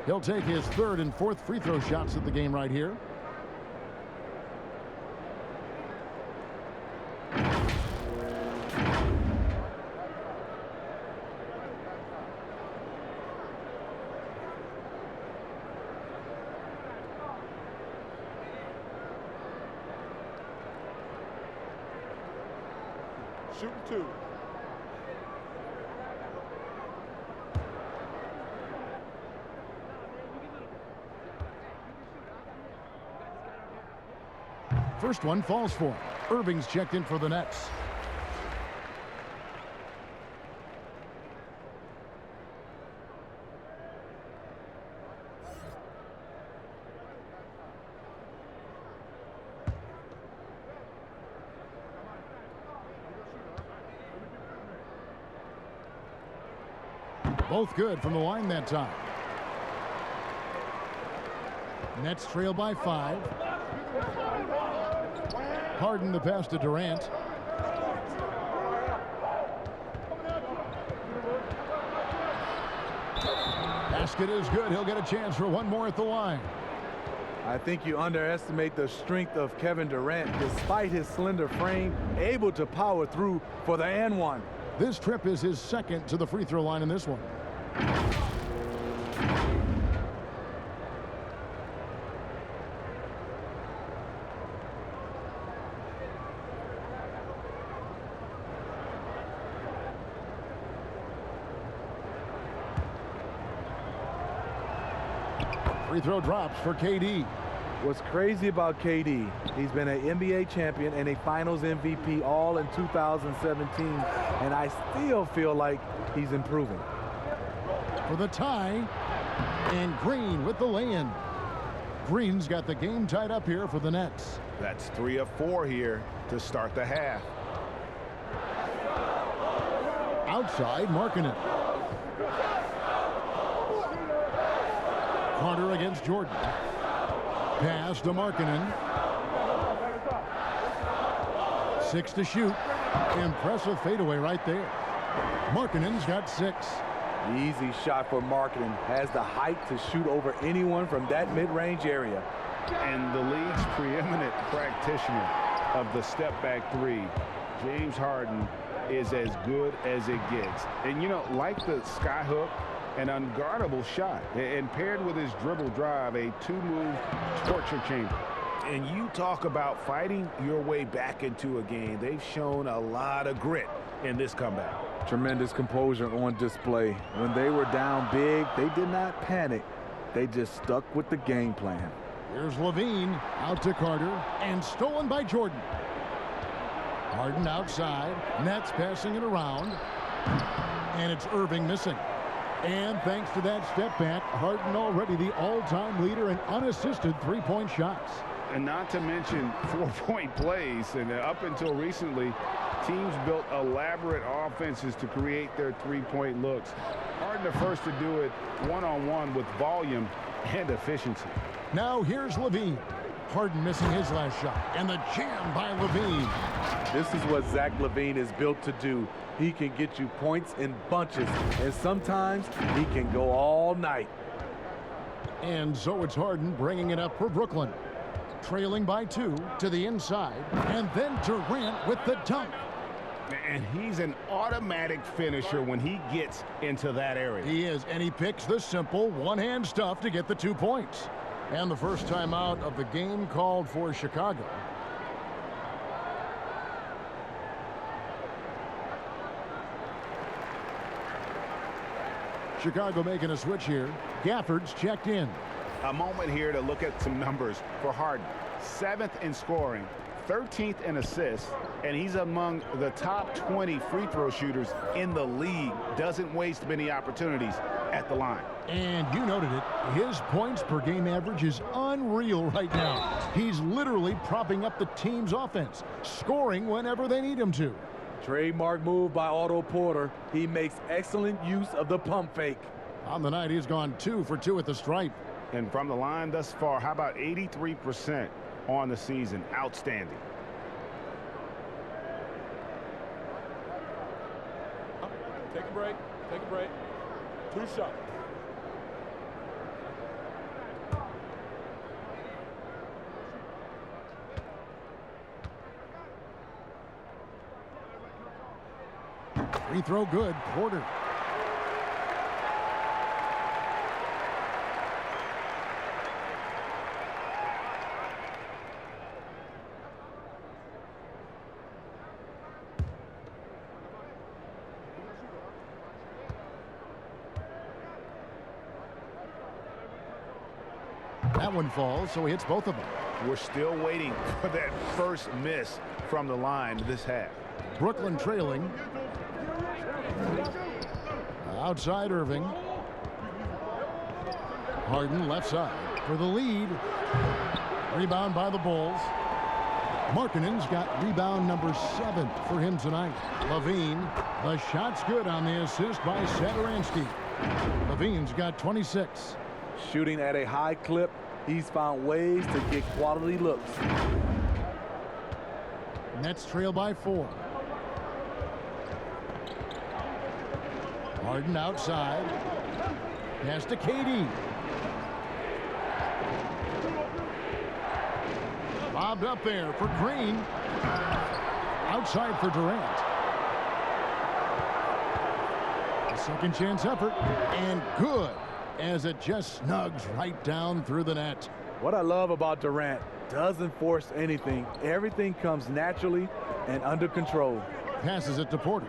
He'll take his 3rd and 4th free throw shots at the game right here. Shooting 2. First one falls for him. Irving's checked in for the Nets. Both good from the line that time. Nets trail by 5. Harden the pass to Durant. Basket is good. He'll get a chance for one more at the line. I think you underestimate the strength of Kevin Durant. Despite his slender frame, able to power through for the and one. This trip is his second to the free throw line in this one. Free throw drops for KD. What's crazy about KD, he's been an NBA champion and a finals MVP all in 2017, and I still feel like he's improving. For the tie, and Green with the lay-in. Green's got the game tied up here for the Nets. That's 3 of 4 here to start the half. Outside, Markkanen. Carter against Jordan. Pass to Markkanen. 6 to shoot. Impressive fadeaway right there. Markkanen's got 6. Easy shot for Markkanen. Has the height to shoot over anyone from that mid-range area. And the league's preeminent practitioner of the step-back 3, James Harden, is as good as it gets. And, you know, like the skyhook, an unguardable shot, and paired with his dribble drive, a 2-move torture chamber. And you talk about fighting your way back into a game. They've shown a lot of grit in this comeback. Tremendous composure on display. When they were down big, they did not panic. They just stuck with the game plan. Here's Levine out to Carter, and stolen by Jordan. Harden outside. Nets passing it around. And it's Irving missing. And thanks to that step back, Harden already the all-time leader in unassisted three-point shots. And not to mention 4-point plays. And up until recently, teams built elaborate offenses to create their three-point looks. Harden the first to do it one-on-one with volume and efficiency. Now here's Levine. Harden missing his last shot. And the jam by Levine. This is what Zach LaVine is built to do. He can get you points in bunches, and sometimes he can go all night. And so it's Harden bringing it up for Brooklyn. Trailing by 2 to the inside, and then Durant with the dunk. And he's an automatic finisher when he gets into that area. He is, and he picks the simple one-hand stuff to get the 2 points. And the first time out of the game called for Chicago. Chicago making a switch here. Gafford's checked in. A moment here to look at some numbers for Harden. 7th in scoring, 13th in assists, and he's among the top 20 free throw shooters in the league. Doesn't waste many opportunities at the line. And you noted it. His points per game average is unreal right now. He's literally propping up the team's offense, scoring whenever they need him to. Trademark move by Otto Porter. He makes excellent use of the pump fake. On the night, he's gone 2 for 2 at the stripe. And from the line thus far, how about 83% on the season? Outstanding. Take a break. Take a break. 2 shots. Free throw good. Porter. That one falls, so he hits both of them. We're still waiting for that first miss from the line this half. Brooklyn trailing. Outside Irving. Harden left side for the lead. Rebound by the Bulls. Markkanen's got rebound number 7 for him tonight. Levine, the shot's good on the assist by Satoransky. Levine's got 26. Shooting at a high clip, he's found ways to get quality looks. Nets trail by 4. Harden outside. Pass to KD. Bobbed up there for Green. Outside for Durant. A second chance effort. And good, as it just snugs right down through the net. What I love about Durant, doesn't force anything. Everything comes naturally and under control. Passes it to Porter.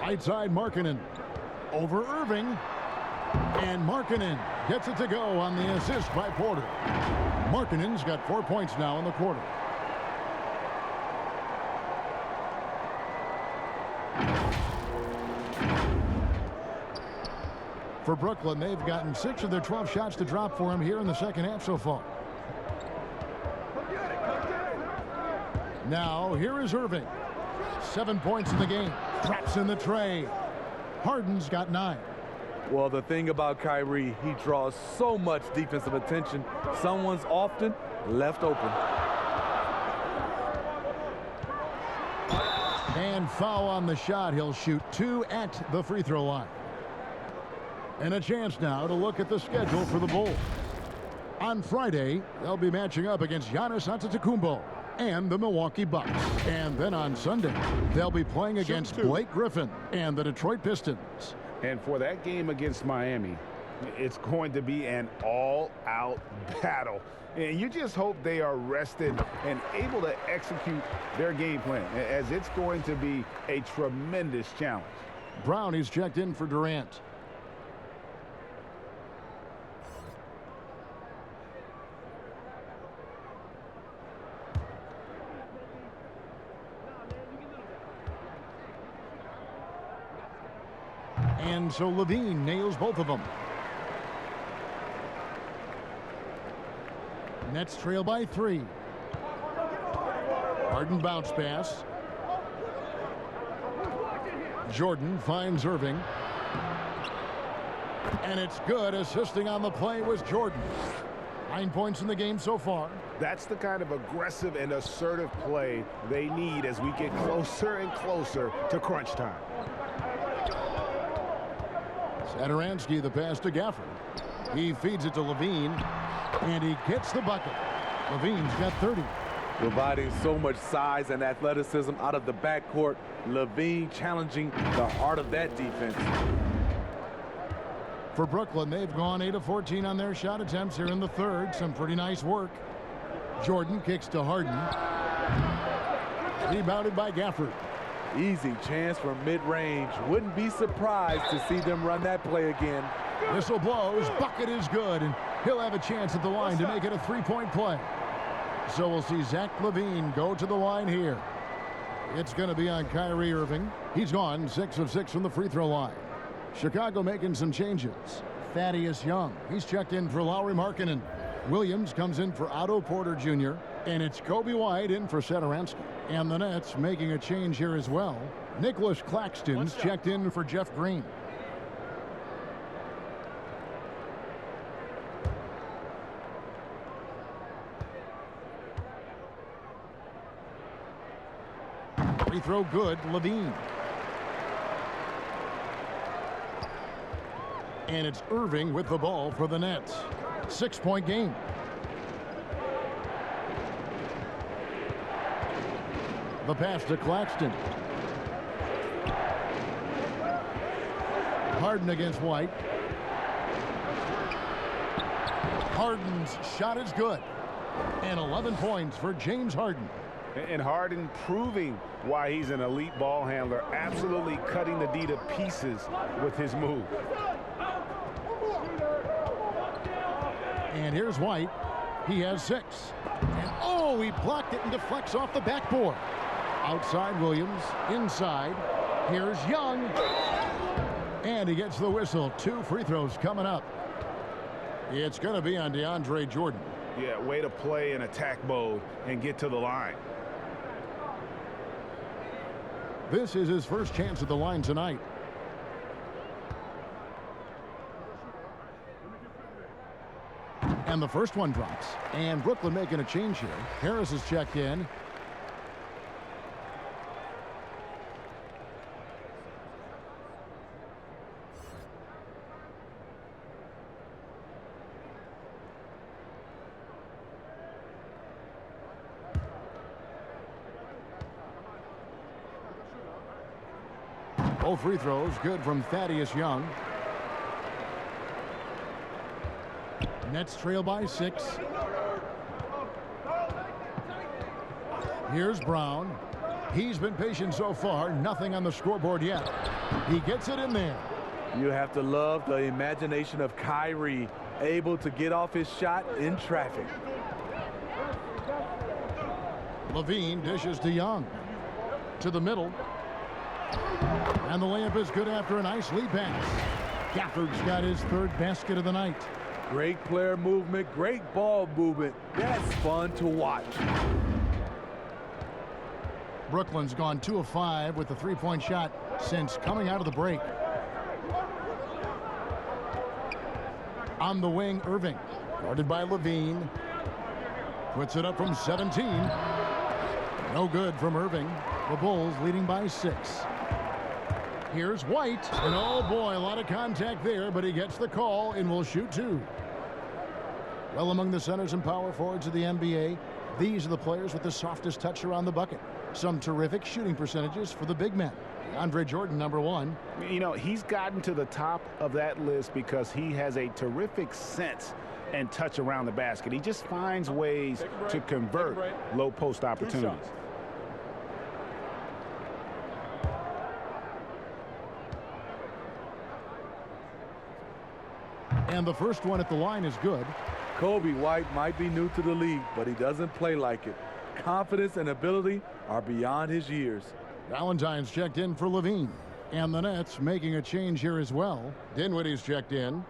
Right side Markkanen. Over Irving. And Markkanen gets it to go on the assist by Porter. Markkanen's got 4 points now in the quarter. For Brooklyn, they've gotten 6 of their 12 shots to drop for him here in the second half so far. Now, here is Irving. 7 points in the game. Drops in the tray. Harden's got 9. Well, the thing about Kyrie, he draws so much defensive attention. Someone's often left open. And foul on the shot. He'll shoot 2 at the free throw line. And a chance now to look at the schedule for the Bulls. On Friday, they'll be matching up against Giannis Antetokounmpo and the Milwaukee Bucks. And then on Sunday, they'll be playing against Blake Griffin and the Detroit Pistons. And for that game against Miami, it's going to be an all-out battle. And you just hope they are rested and able to execute their game plan, as it's going to be a tremendous challenge. Brown is checked in for Durant. And so Levine nails both of them. Nets trail by 3. Harden bounce pass. Jordan finds Irving. And it's good. Assisting on the play was Jordan. 9 points in the game so far. That's the kind of aggressive and assertive play they need as we get closer and closer to crunch time. Satoransky, the pass to Gafford. He feeds it to Levine, and he gets the bucket. Levine's got 30. Providing so much size and athleticism out of the backcourt. Levine challenging the heart of that defense. For Brooklyn, they've gone 8 of 14 on their shot attempts here in the third. Some pretty nice work. Jordan kicks to Harden. Rebounded by Gafford. Easy chance from mid-range. Wouldn't be surprised to see them run that play again. Whistle blows. Bucket is good, and he'll have a chance at the line to make it a 3-point play. So we'll see Zach LaVine go to the line here. It's going to be on Kyrie Irving. He's gone 6 of 6 from the free throw line. Chicago making some changes. Thaddeus Young, he's checked in for Lauri Markkanen. Williams comes in for Otto Porter Jr. And it's Kobe White in for Satoransky. And the Nets making a change here as well. Nicholas Claxton's checked in for Jeff Green. Free throw good, Levine. And it's Irving with the ball for the Nets. 6-point game. The pass to Claxton. Harden against White. Harden's shot is good. And 11 points for James Harden. And Harden proving why he's an elite ball handler, absolutely cutting the D to pieces with his move. And here's White. He has 6. And oh, he blocked it and deflects off the backboard. Outside Williams, inside. Here's Young. And he gets the whistle. 2 free throws coming up. It's going to be on Deandre Jordan. Yeah, way to play in attack mode and get to the line. This is his first chance at the line tonight. And the first one drops. And Brooklyn making a change here. Harris is checked in. Both free throws good from Thaddeus Young. Nets trail by 6. Here's Brown. He's been patient so far. Nothing on the scoreboard yet. He gets it in there. You have to love the imagination of Kyrie, able to get off his shot in traffic. Levine dishes to Young. To the middle. And the layup is good after a nice lead pass. Gafford's got his 3rd basket of the night. Great player movement, great ball movement. That's fun to watch. Brooklyn's gone 2 of 5 with the 3-point shot since coming out of the break. On the wing, Irving. Guarded by Levine. Puts it up from 17. No good from Irving. The Bulls leading by 6. Here's White. And oh boy, a lot of contact there, but he gets the call and will shoot 2. Well, among the centers and power forwards of the NBA, these are the players with the softest touch around the bucket. Some terrific shooting percentages for the big men. Deandre Jordan, number 1. You know, he's gotten to the top of that list because he has a terrific sense and touch around the basket. He just finds ways to convert low post opportunities. And the first one at the line is good. Kobe White might be new to the league, but he doesn't play like it. Confidence and ability are beyond his years. Valentine's checked in for Levine. And the Nets making a change here as well. Dinwiddie's checked in.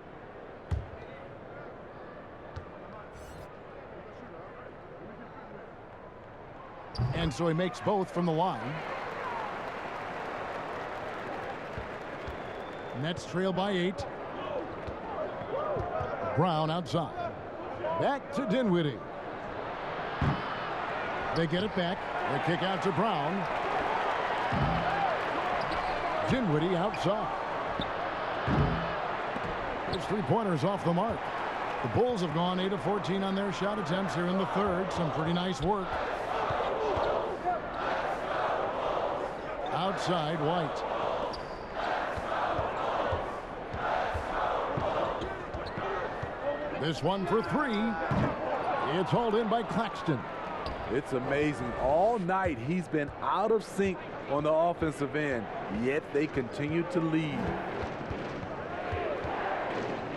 And so he makes both from the line. Nets trail by 8. Brown outside. Back to Dinwiddie. They get it back. They kick out to Brown. Dinwiddie outside. His 3-pointers off the mark. The Bulls have gone 8 of 14 on their shot attempts here in the 3rd. Some pretty nice work. Outside, White. This one for 3. It's hauled in by Claxton. It's amazing. All night he's been out of sync on the offensive end, yet they continue to lead.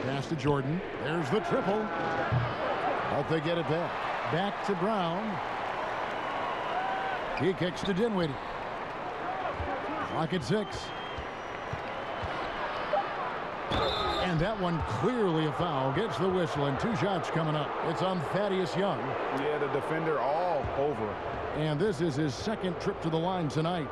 Pass to Jordan. There's the triple. But they get it back. Back to Brown. He kicks to Dinwiddie. Clock at 6. And that one clearly a foul. Gets the whistle and 2 shots coming up. It's on Thaddeus Young. Yeah, the defender all over. And this is his 2nd trip to the line tonight.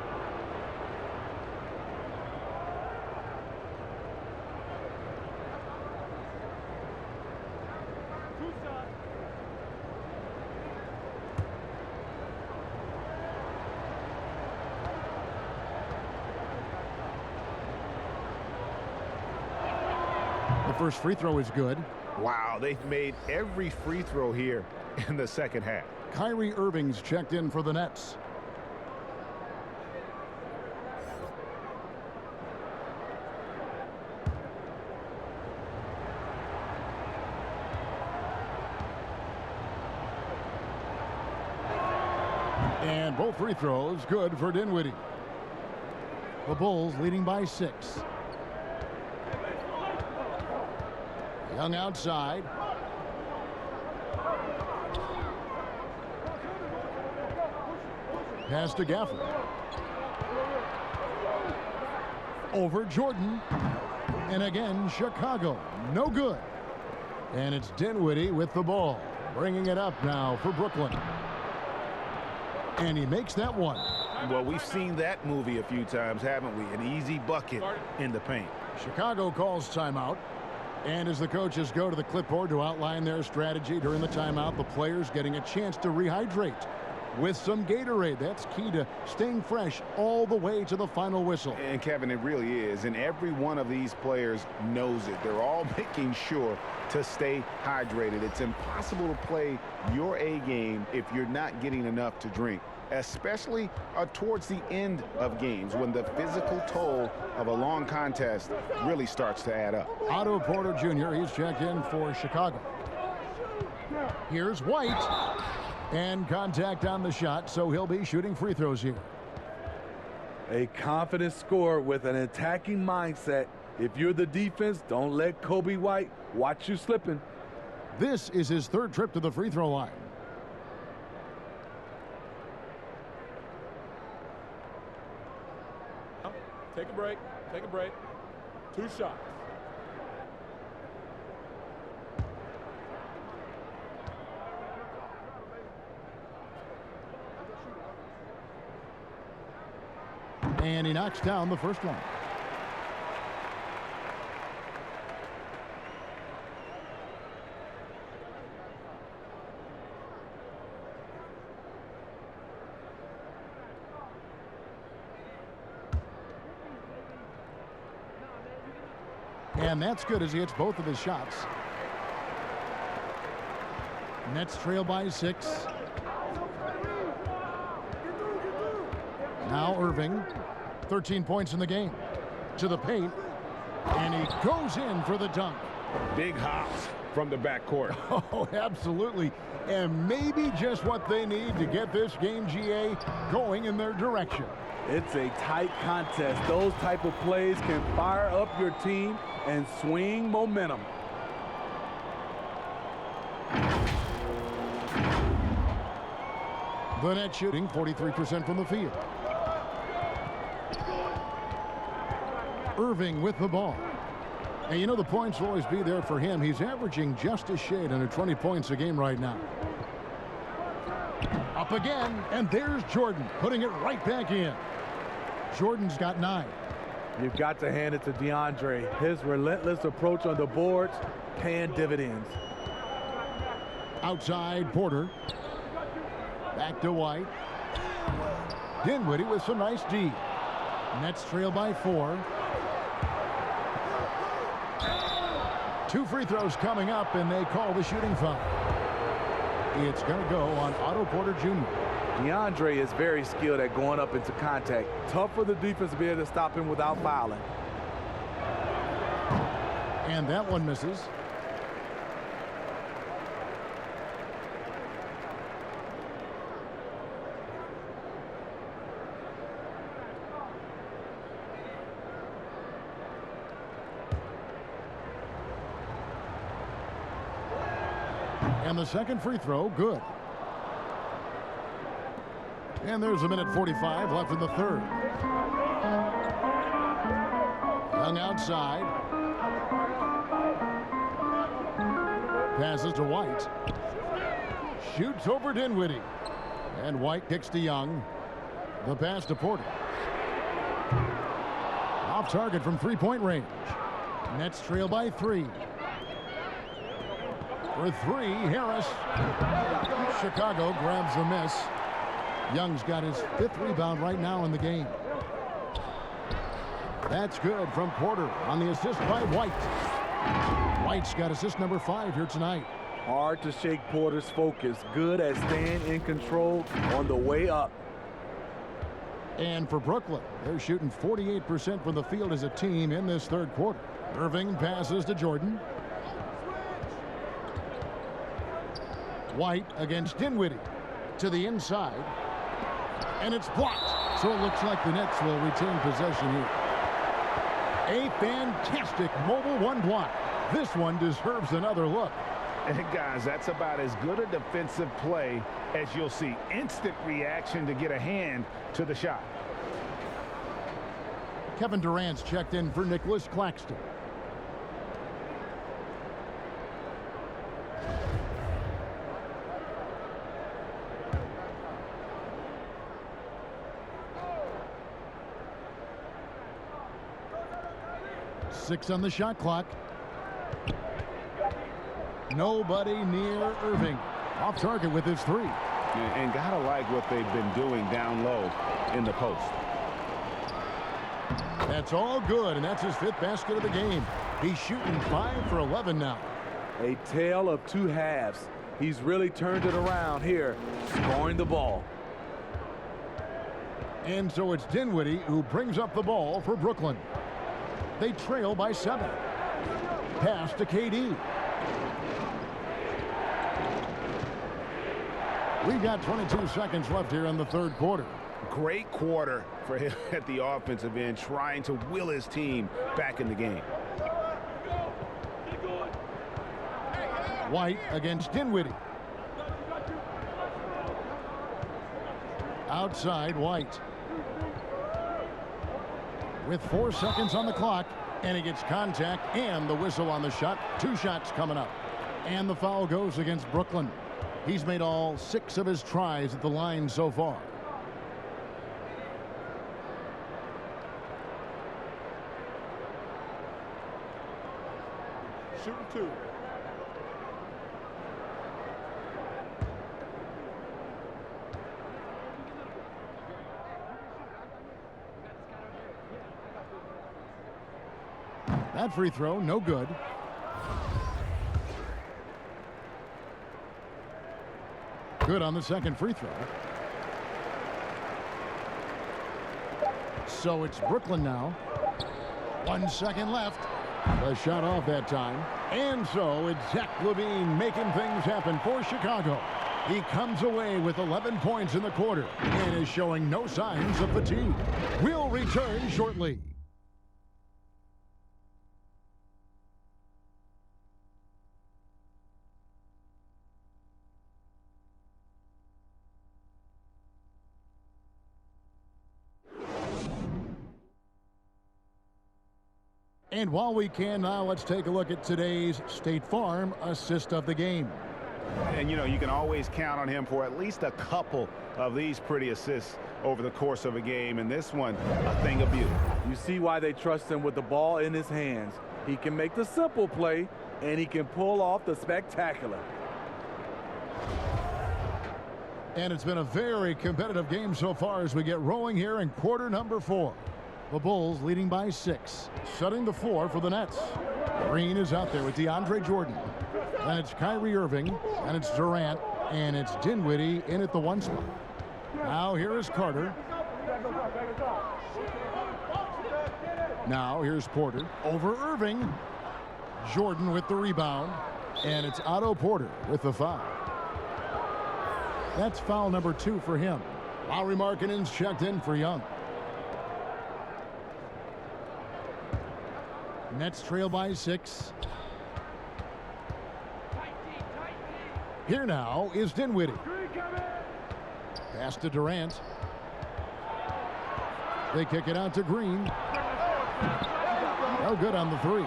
The first free throw is good. Wow, they've made every free throw here in the 2nd half. Kyrie Irving's checked in for the Nets. And both free throws good for Dinwiddie. The Bulls leading by 6. Young outside. Pass to Gafford. Over Jordan. And again, Chicago. No good. And it's Dinwiddie with the ball. Bringing it up now for Brooklyn. And he makes that one. Well, we've seen that movie a few times, haven't we? An easy bucket in the paint. Chicago calls timeout. And as the coaches go to the clipboard to outline their strategy during the timeout, the players getting a chance to rehydrate with some Gatorade. That's key to staying fresh all the way to the final whistle. And Kevin, it really is. And every one of these players knows it. They're all making sure to stay hydrated. It's impossible to play your A game if you're not getting enough to drink, especially towards the end of games when the physical toll of a long contest really starts to add up. Otto Porter Jr., he's checked in for Chicago. Here's White. And contact on the shot, so he'll be shooting free throws here. A confident scorer with an attacking mindset. If you're the defense, don't let Kobe White watch you slipping. This is his 3rd trip to the free throw line. Take a break. Take a break. 2 shots. And he knocks down the first one. And that's good as he hits both of his shots. Nets trail by 6. Now Irving. 13 points in the game. To the paint. And he goes in for the dunk. Big hops from the backcourt. Oh, absolutely. And maybe just what they need to get this game, GA, going in their direction. It's a tight contest. Those type of plays can fire up your team and swing momentum. The net shooting 43% from the field. Irving with the ball. And you know the points will always be there for him. He's averaging just a shade under 20 points a game right now. Up again, and there's Jordan putting it right back in. Jordan's got 9. You've got to hand it to Deandre. His relentless approach on the boards paying dividends. Outside Porter. Back to White. Dinwiddie with some nice D. Nets trail by 4. 2 free throws coming up, and they call the shooting foul. It's going to go on Otto Porter Jr. Deandre is very skilled at going up into contact. Tough for the defense to be able to stop him without fouling. And that one misses. And the second free throw, good. And there's a minute 45 left in the 3rd. Young outside. Passes to White. Shoots over Dinwiddie. And White kicks to Young. The pass to Porter. Off target from 3-point range. Nets trail by 3. For 3, Harris. Chicago grabs the miss. Young's got his 5th rebound right now in the game. That's good from Porter on the assist by White. White's got assist number 5 here tonight. Hard to shake Porter's focus. Good at staying in control on the way up. And for Brooklyn, they're shooting 48% from the field as a team in this 3rd quarter. Irving passes to Jordan. White against Dinwiddie to the inside. And it's blocked. So it looks like the Nets will retain possession here. A fantastic mobile one block. This one deserves another look. And guys, that's about as good a defensive play as you'll see. Instant reaction to get a hand to the shot. Kevin Durant's checked in for Nicholas Claxton. Six on the shot clock. Nobody near Irving. Off target with his three. And gotta like what they've been doing down low in the post. That's all good, and that's his 5th basket of the game. He's shooting 5 for 11 now. A tale of two halves. He's really turned it around here, scoring the ball. And so it's Dinwiddie who brings up the ball for Brooklyn. They trail by 7. Pass to KD. We've got 22 seconds left here in the 3rd quarter. Great quarter for him at the offensive end, trying to will his team back in the game. White against Dinwiddie. Outside White. With 4 seconds on the clock, and he gets contact and the whistle on the shot. 2 shots coming up. And the foul goes against Brooklyn. He's made all 6 of his tries at the line so far. Shooting 2. That free throw, no good. Good on the second free throw. So it's Brooklyn now. 1 second left. A shot off that time. And so it's Zach LaVine making things happen for Chicago. He comes away with 11 points in the quarter and is showing no signs of fatigue. We'll return shortly. And while we can now, let's take a look at today's State Farm assist of the game. And, you know, you can always count on him for at least a couple of these pretty assists over the course of a game. And this one, a thing of beauty. You see why they trust him with the ball in his hands. He can make the simple play, and he can pull off the spectacular. And it's been a very competitive game so far as we get rolling here in quarter number 4. The Bulls leading by 6, shutting the floor for the Nets. Green is out there with Deandre Jordan. Then it's Kyrie Irving, and it's Durant, and it's Dinwiddie in at the 1 spot. Now here is Carter. Now here's Porter over Irving. Jordan with the rebound, and it's Otto Porter with the foul. That's foul number 2 for him. Lauri Markkanen's checked in for Young. Nets trail by 6. Here now is Dinwiddie. Pass to Durant. They kick it out to Green. No good on the 3.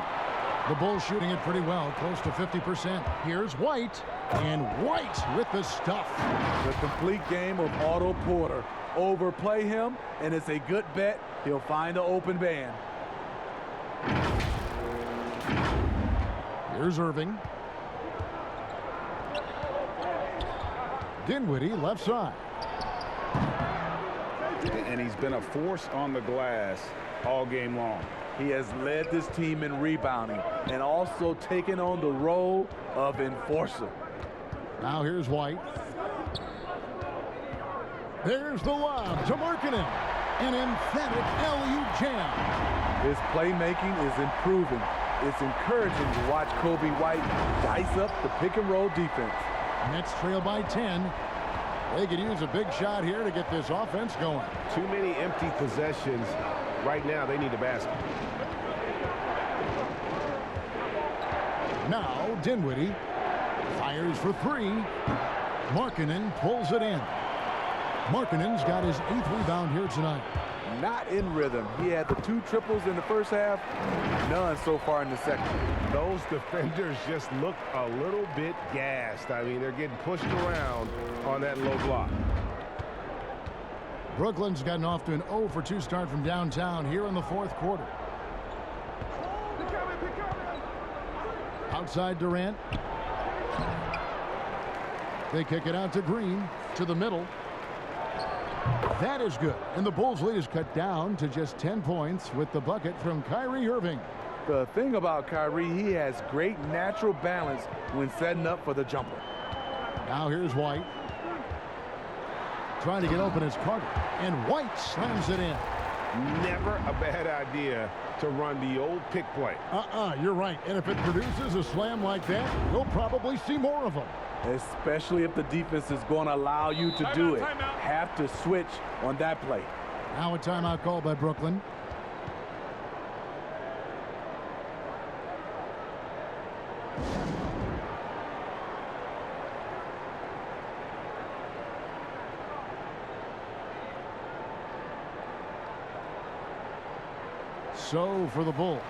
The Bulls shooting it pretty well, close to 50%. Here's White, and White with the stuff. The complete game of Otto Porter. Overplay him, and it's a good bet he'll find an open man. Here's Irving. Dinwiddie left side. And he's been a force on the glass all game long. He has led this team in rebounding and also taken on the role of enforcer. Now here's White. There's the lob to Markkanen. An emphatic LU jam. His playmaking is improving. It's encouraging to watch Kobe White dice up the pick-and-roll defense. Nets trail by 10. They could use a big shot here to get this offense going. Too many empty possessions. Right now, they need a basket. Now, Dinwiddie fires for three. Markkanen pulls it in. Markkanen's got his 8th rebound here tonight. Not in rhythm. He had the 2 triples in the first half, none so far in the second. Those defenders just look a little bit gassed. I mean, they're getting pushed around on that low block. Brooklyn's gotten off to an 0 for 2 start from downtown here in the 4th quarter. Outside Durant. They kick it out to Green, to the middle. That is good, and the Bulls' lead is cut down to just 10 points with the bucket from Kyrie Irving. The thing about Kyrie, he has great natural balance when setting up for the jumper. Now here's White. Trying to get open is Carter, and White slams it in. Never a bad idea to run the old pick play. You're right, and if it produces a slam like that, you'll probably see more of them. Especially if the defense is going to allow you to do it. Have to switch on that play. Now a timeout called by Brooklyn. So for the Bulls,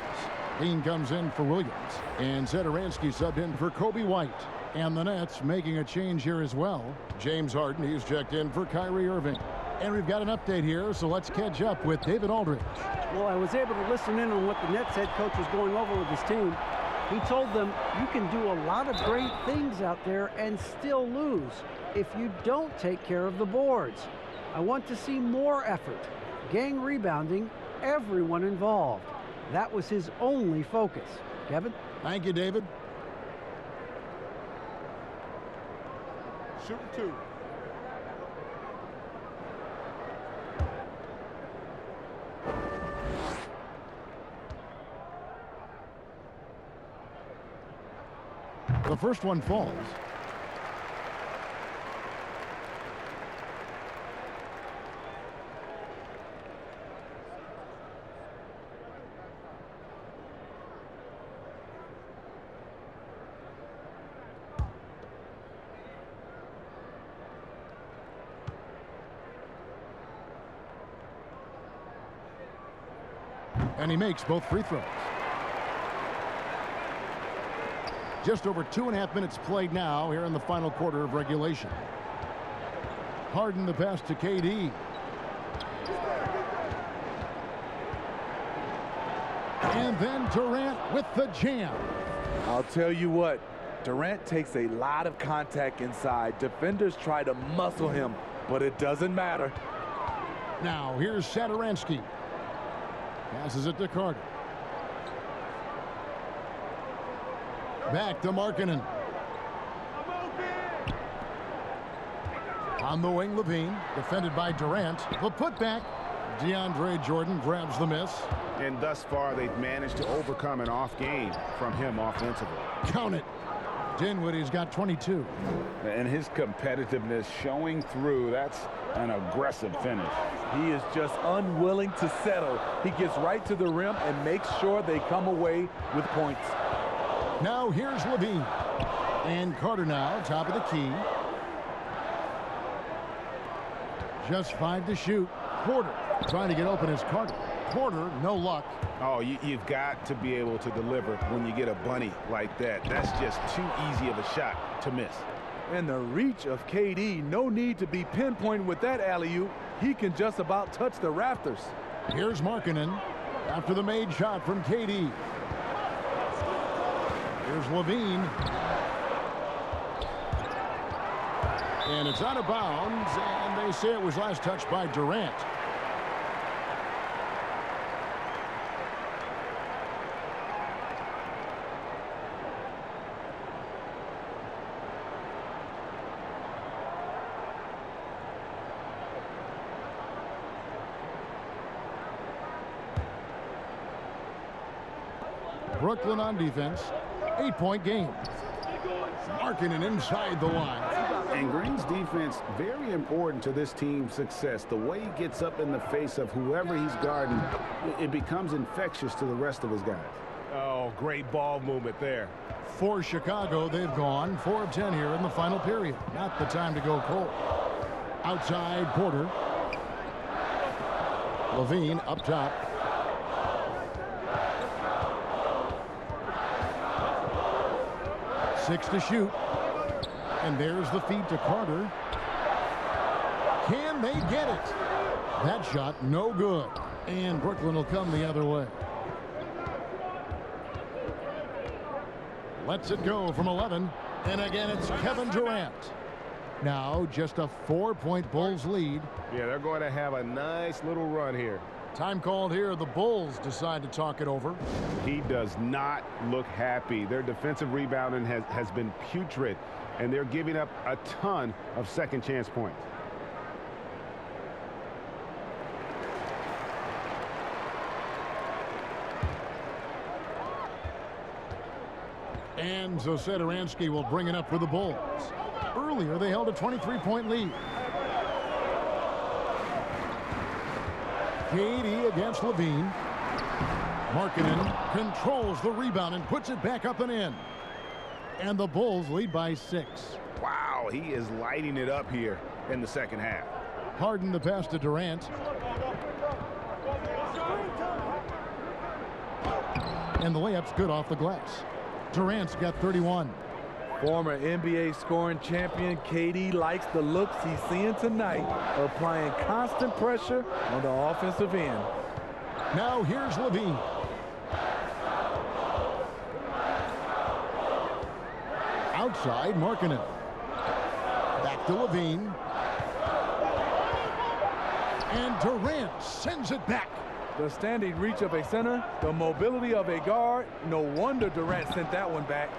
Dean comes in for Williams, and Satoransky subbed in for Kobe White. And the Nets making a change here as well. James Harden, he's checked in for Kyrie Irving. And we've got an update here, so let's catch up with David Aldridge. Well, I was able to listen in on what the Nets head coach was going over with his team. He told them, you can do a lot of great things out there and still lose if you don't take care of the boards. I want to see more effort, gang rebounding, everyone involved. That was his only focus. Kevin? Thank you, David. Shoot 2. The first one falls. And he makes both free throws. Just over 2.5 minutes played now here in the final quarter of regulation. Harden the pass to KD. And then Durant with the jam. I'll tell you what, Durant takes a lot of contact inside. Defenders try to muscle him, but it doesn't matter. Now here's Satoransky. Passes it to Carter. Back to Markkanen. On the wing, Levine, defended by Durant. The putback. Deandre Jordan grabs the miss. And thus far, they've managed to overcome an off game from him offensively. Count it. Dinwiddie's got 22. And his competitiveness showing through. That's an aggressive finish. He is just unwilling to settle. He gets right to the rim and makes sure they come away with points. Now here's Levine. And Carter now, top of the key. Just 5 to shoot. Porter trying to get open as Carter. Porter, no luck. Oh, you've got to be able to deliver when you get a bunny like that. That's just too easy of a shot to miss. And the reach of KD, no need to be pinpoint with that alley-oop. He can just about touch the rafters. Here's Markkanen after the made shot from KD. Here's Levine. And it's out of bounds, and they say it was last touched by Durant. Brooklyn on defense. 8-point game. Markkanen inside the line. And Green's defense, very important to this team's success. The way he gets up in the face of whoever he's guarding, it becomes infectious to the rest of his guys. Oh, great ball movement there. For Chicago, they've gone 4 of 10 here in the final period. Not the time to go cold. Outside, Porter. Levine up top. Six to shoot. And there's the feed to Carter. Can they get it? That shot no good. And Brooklyn will come the other way. Lets it go from 11. And again, it's Kevin Durant. Now just a 4-point Bulls lead. Yeah, they're going to have a nice little run here. Time called here. The Bulls decide to talk it over. He does not look happy. Their defensive rebounding has been putrid, and they're giving up a ton of second chance points. And so Satoransky will bring it up for the Bulls. Earlier, they held a 23-point lead. KD against Levine. Markkanen controls the rebound and puts it back up and in. And the Bulls lead by 6. Wow, he is lighting it up here in the second half. Harden the pass to Durant. And the layup's good off the glass. Durant's got 31. Former NBA scoring champion KD likes the looks he's seeing tonight, applying constant pressure on the offensive end. Now here's Levine. Outside, Markkanen. Back to Levine. And Durant sends it back. The standing reach of a center, the mobility of a guard. No wonder Durant sent that one back.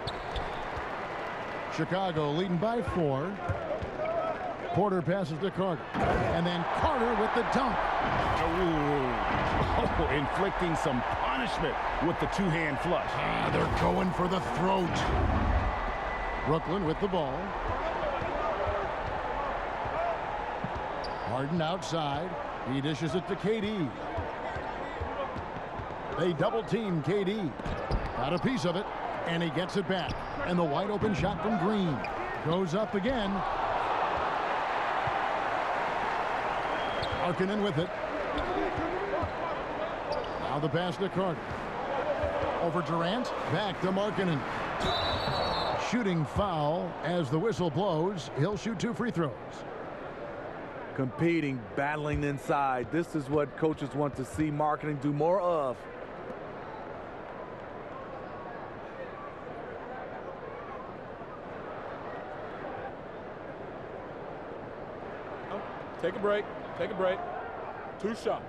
Chicago leading by 4. Porter passes to Carter. And then Carter with the dunk. Oh, inflicting some punishment with the two-hand flush. They're going for the throat. Brooklyn with the ball. Harden outside. He dishes it to KD. They double team KD. Got a piece of it. And he gets it back. And the wide open shot from Green goes up again. Markkanen with it. Now the pass to Carter. Over Durant. Back to Markkanen. Shooting foul as the whistle blows. He'll shoot 2 free throws. Competing, battling inside. This is what coaches want to see Markkanen do more of. Take a break. Take a break. 2 shots.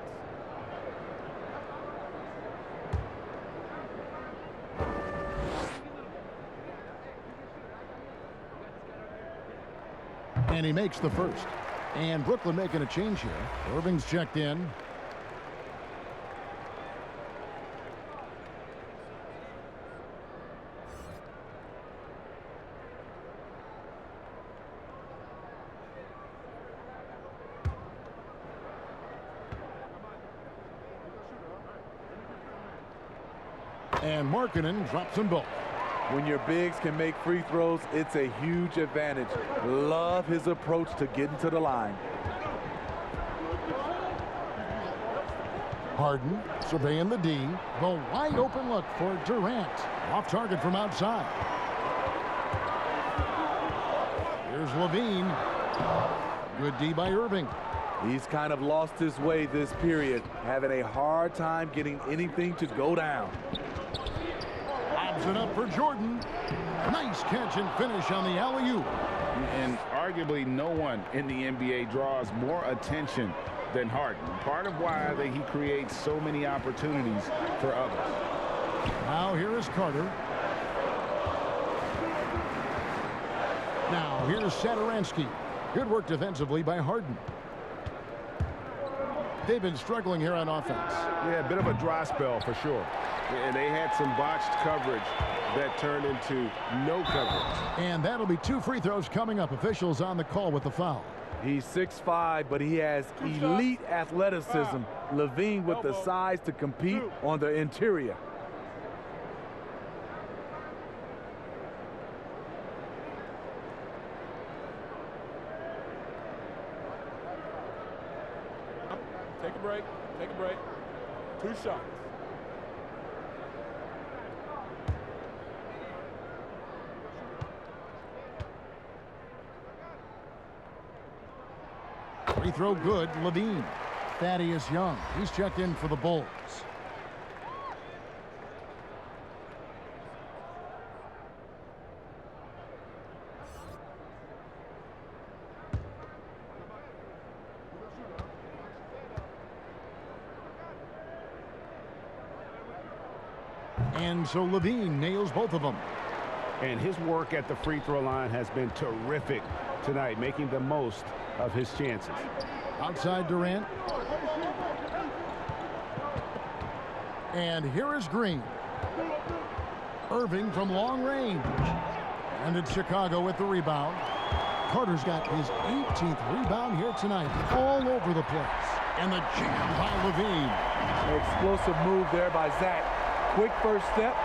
And he makes the first. And Brooklyn making a change here. Irving's checked in. And Markkanen drops them both. When your bigs can make free throws, it's a huge advantage. Love his approach to getting to the line. Harden surveying the D. The wide open look for Durant. Off target from outside. Here's Levine. Good D by Irving. He's kind of lost his way this period, having a hard time getting anything to go down. Lobs it up for Jordan. Nice catch and finish on the alley-oop. And arguably no one in the NBA draws more attention than Harden. Part of why he creates so many opportunities for others. Now here is Carter. Now here's Satoransky. Good work defensively by Harden. they've been struggling here on offense. Yeah, a bit of a dry spell for sure. And they had some botched coverage that turned into no coverage. And that'll be 2 free throws coming up. Officials on the call with the foul. He's 6'5", but he has elite athleticism. Levine with the size to compete on the interior. Take a break. Take a break. 2 shots. Free throw good. Levine. Thaddeus Young. He's checked in for the Bulls. And so Levine nails both of them. And his work at the free throw line has been terrific tonight, making the most of his chances. Outside Durant. And here is Green. Irving from long range. And it's Chicago with the rebound. Carter's got his 18th rebound here tonight. All over the place. And the jam by Levine. Explosive move there by Zach. Quick first step,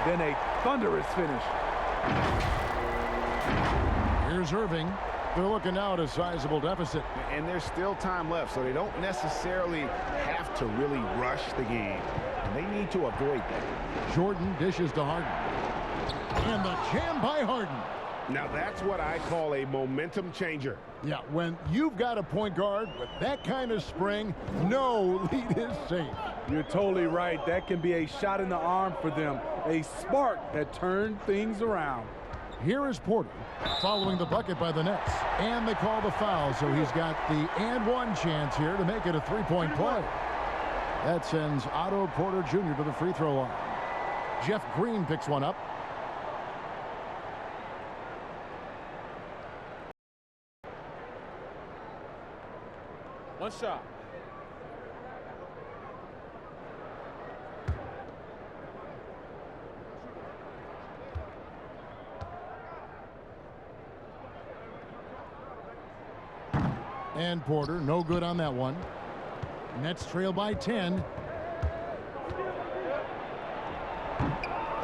then a thunderous finish. Here's Irving. They're looking now at a sizable deficit. And there's still time left, so they don't necessarily have to really rush the game. And they need to avoid that. Jordan dishes to Harden. And the jam by Harden. Now that's what I call a momentum changer. Yeah, when you've got a point guard with that kind of spring, no lead is safe. You're totally right. That can be a shot in the arm for them. A spark that turned things around. Here is Porter following the bucket by the Nets. And they call the foul, so he's got the and-one chance here to make it a three-point play. That sends Otto Porter Jr. to the free throw line. Jeff Green picks one up. One shot. And Porter, no good on that one. Nets trail by 10.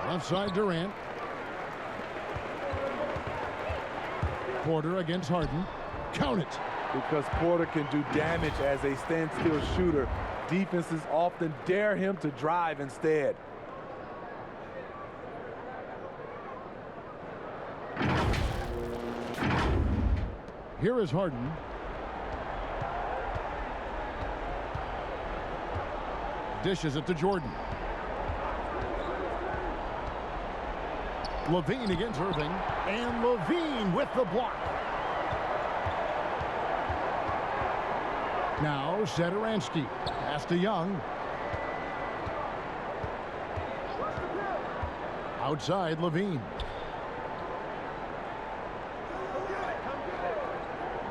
Left side Durant. Porter against Harden. Count it. Because Porter can do damage as a standstill shooter. Defenses often dare him to drive instead. Here is Harden. Dishes it to Jordan. Levine against Irving. And Levine with the block. Now Satoransky. Pass to Young. Outside Levine.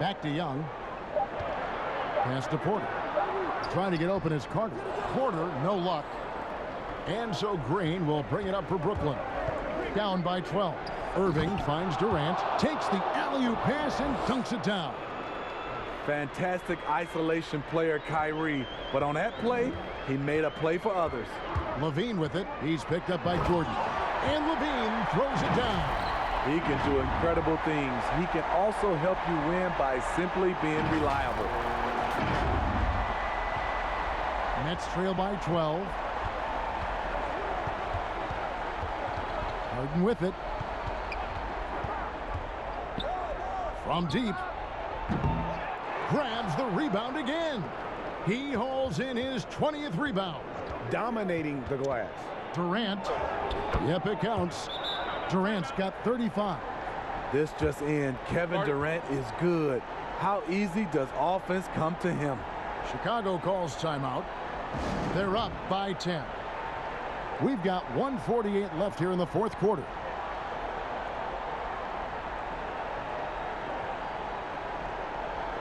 Back to Young. Pass to Porter. Trying to get open is Carter. Porter, no luck. And so Green will bring it up for Brooklyn. Down by 12. Irving finds Durant. Takes the alley-oop pass and dunks it down. Fantastic isolation player, Kyrie. But on that play, he made a play for others. Levine with it. He's picked up by Jordan. And Levine throws it down. He can do incredible things. He can also help you win by simply being reliable. Nets trail by 12. Harden with it. From deep. Grabs the rebound again. He hauls in his 20th rebound. Dominating the glass. Durant. Yep, it counts. Durant's got 35. This just in. Kevin Durant is good. How easy does offense come to him? Chicago calls timeout. They're up by 10. We've got 1:48 left here in the fourth quarter.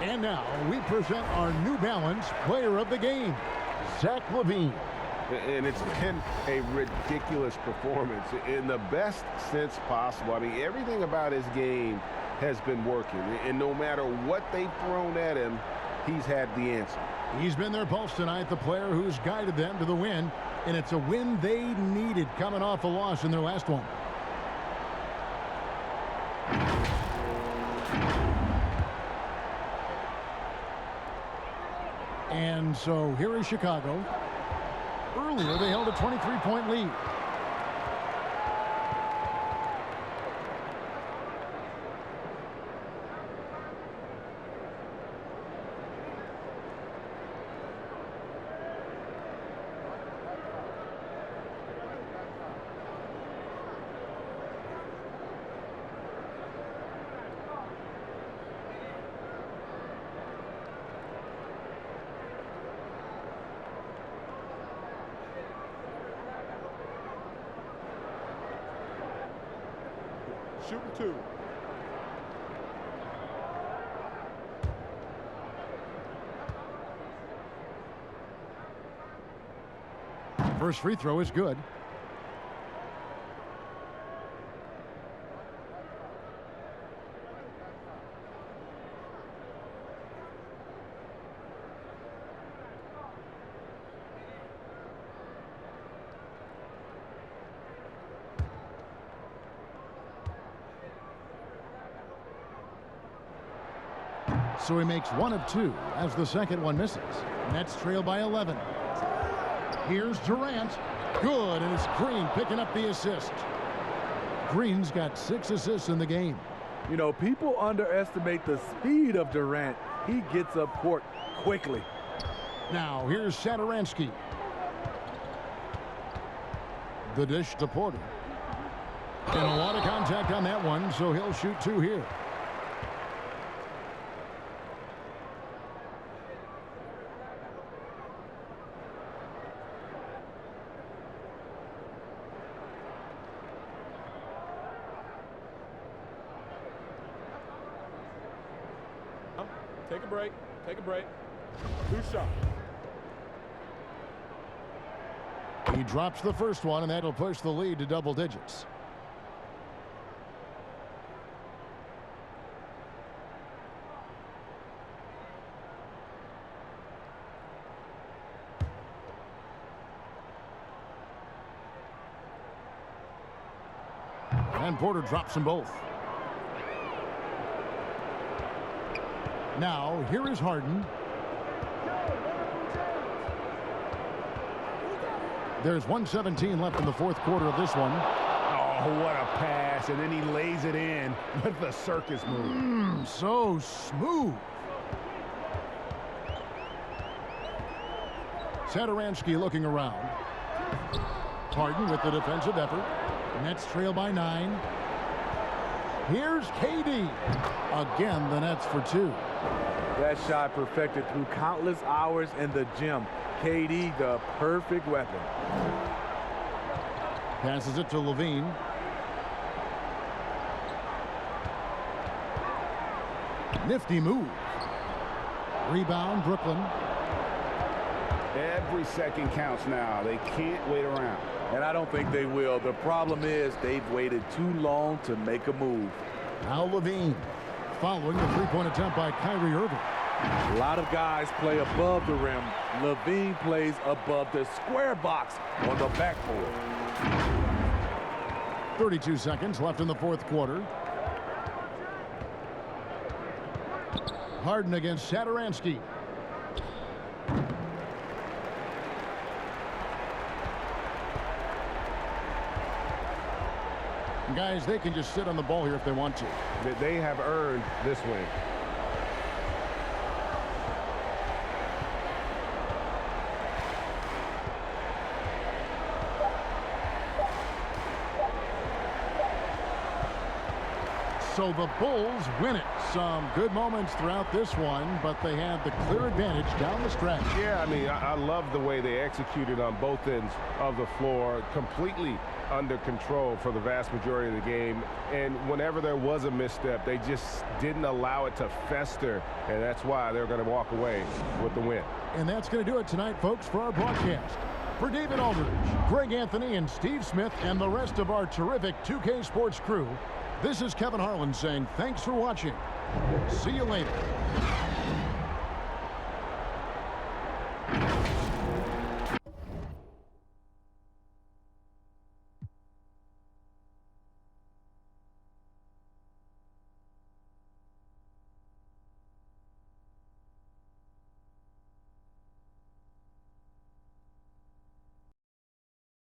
And now we present our New Balance Player of the Game, Zach LaVine. And it's been a ridiculous performance in the best sense possible. I mean, everything about his game has been working. And no matter what they've thrown at him, he's had the answer. He's been their pulse tonight, the player who's guided them to the win. And it's a win they needed coming off a loss in their last one. And so here is Chicago. Earlier, they held a 23-point lead. Shooting 2. First free throw is good. So he makes 1 of 2 as the second one misses. Nets trail by 11. Here's Durant. Good, and it's Green picking up the assist. Green's got 6 assists in the game. You know, people underestimate the speed of Durant. He gets up court quickly. Now, here's Satoransky. The dish to Porter. And a lot of contact on that one, so he'll shoot 2 here. Take a break. Take a break. 2 shots. He drops the first one, and that'll push the lead to double digits. And Porter drops them both. Now, here is Harden. There's 1:17 left in the fourth quarter of this one. Oh, what a pass. And then he lays it in with the circus move. So smooth. Satoransky looking around. Harden with the defensive effort. Nets trail by 9. Here's KD. Again, the Nets for 2. That shot perfected through countless hours in the gym. KD, the perfect weapon. Passes it to LaVine. Nifty move. Rebound, Brooklyn. Every second counts now. They can't wait around. And I don't think they will. The problem is they've waited too long to make a move. Now LaVine. Following the three-point attempt by Kyrie Irving. A lot of guys play above the rim. LaVine plays above the square box on the backboard. 32 seconds left in the fourth quarter. Harden against Satoransky. Guys, they can just sit on the ball here if they want to. They have earned this win. so the Bulls win it. Some good moments throughout this one, but they had the clear advantage down the stretch. Yeah, I mean, I love the way they executed on both ends of the floor, completely under control for the vast majority of the game. And whenever there was a misstep, they just didn't allow it to fester, and that's why they're going to walk away with the win. And that's going to do it tonight, folks, for our broadcast. For David Aldridge, Greg Anthony, and Steve Smith, and the rest of our terrific 2K Sports crew, this is Kevin Harlan saying thanks for watching. See you later.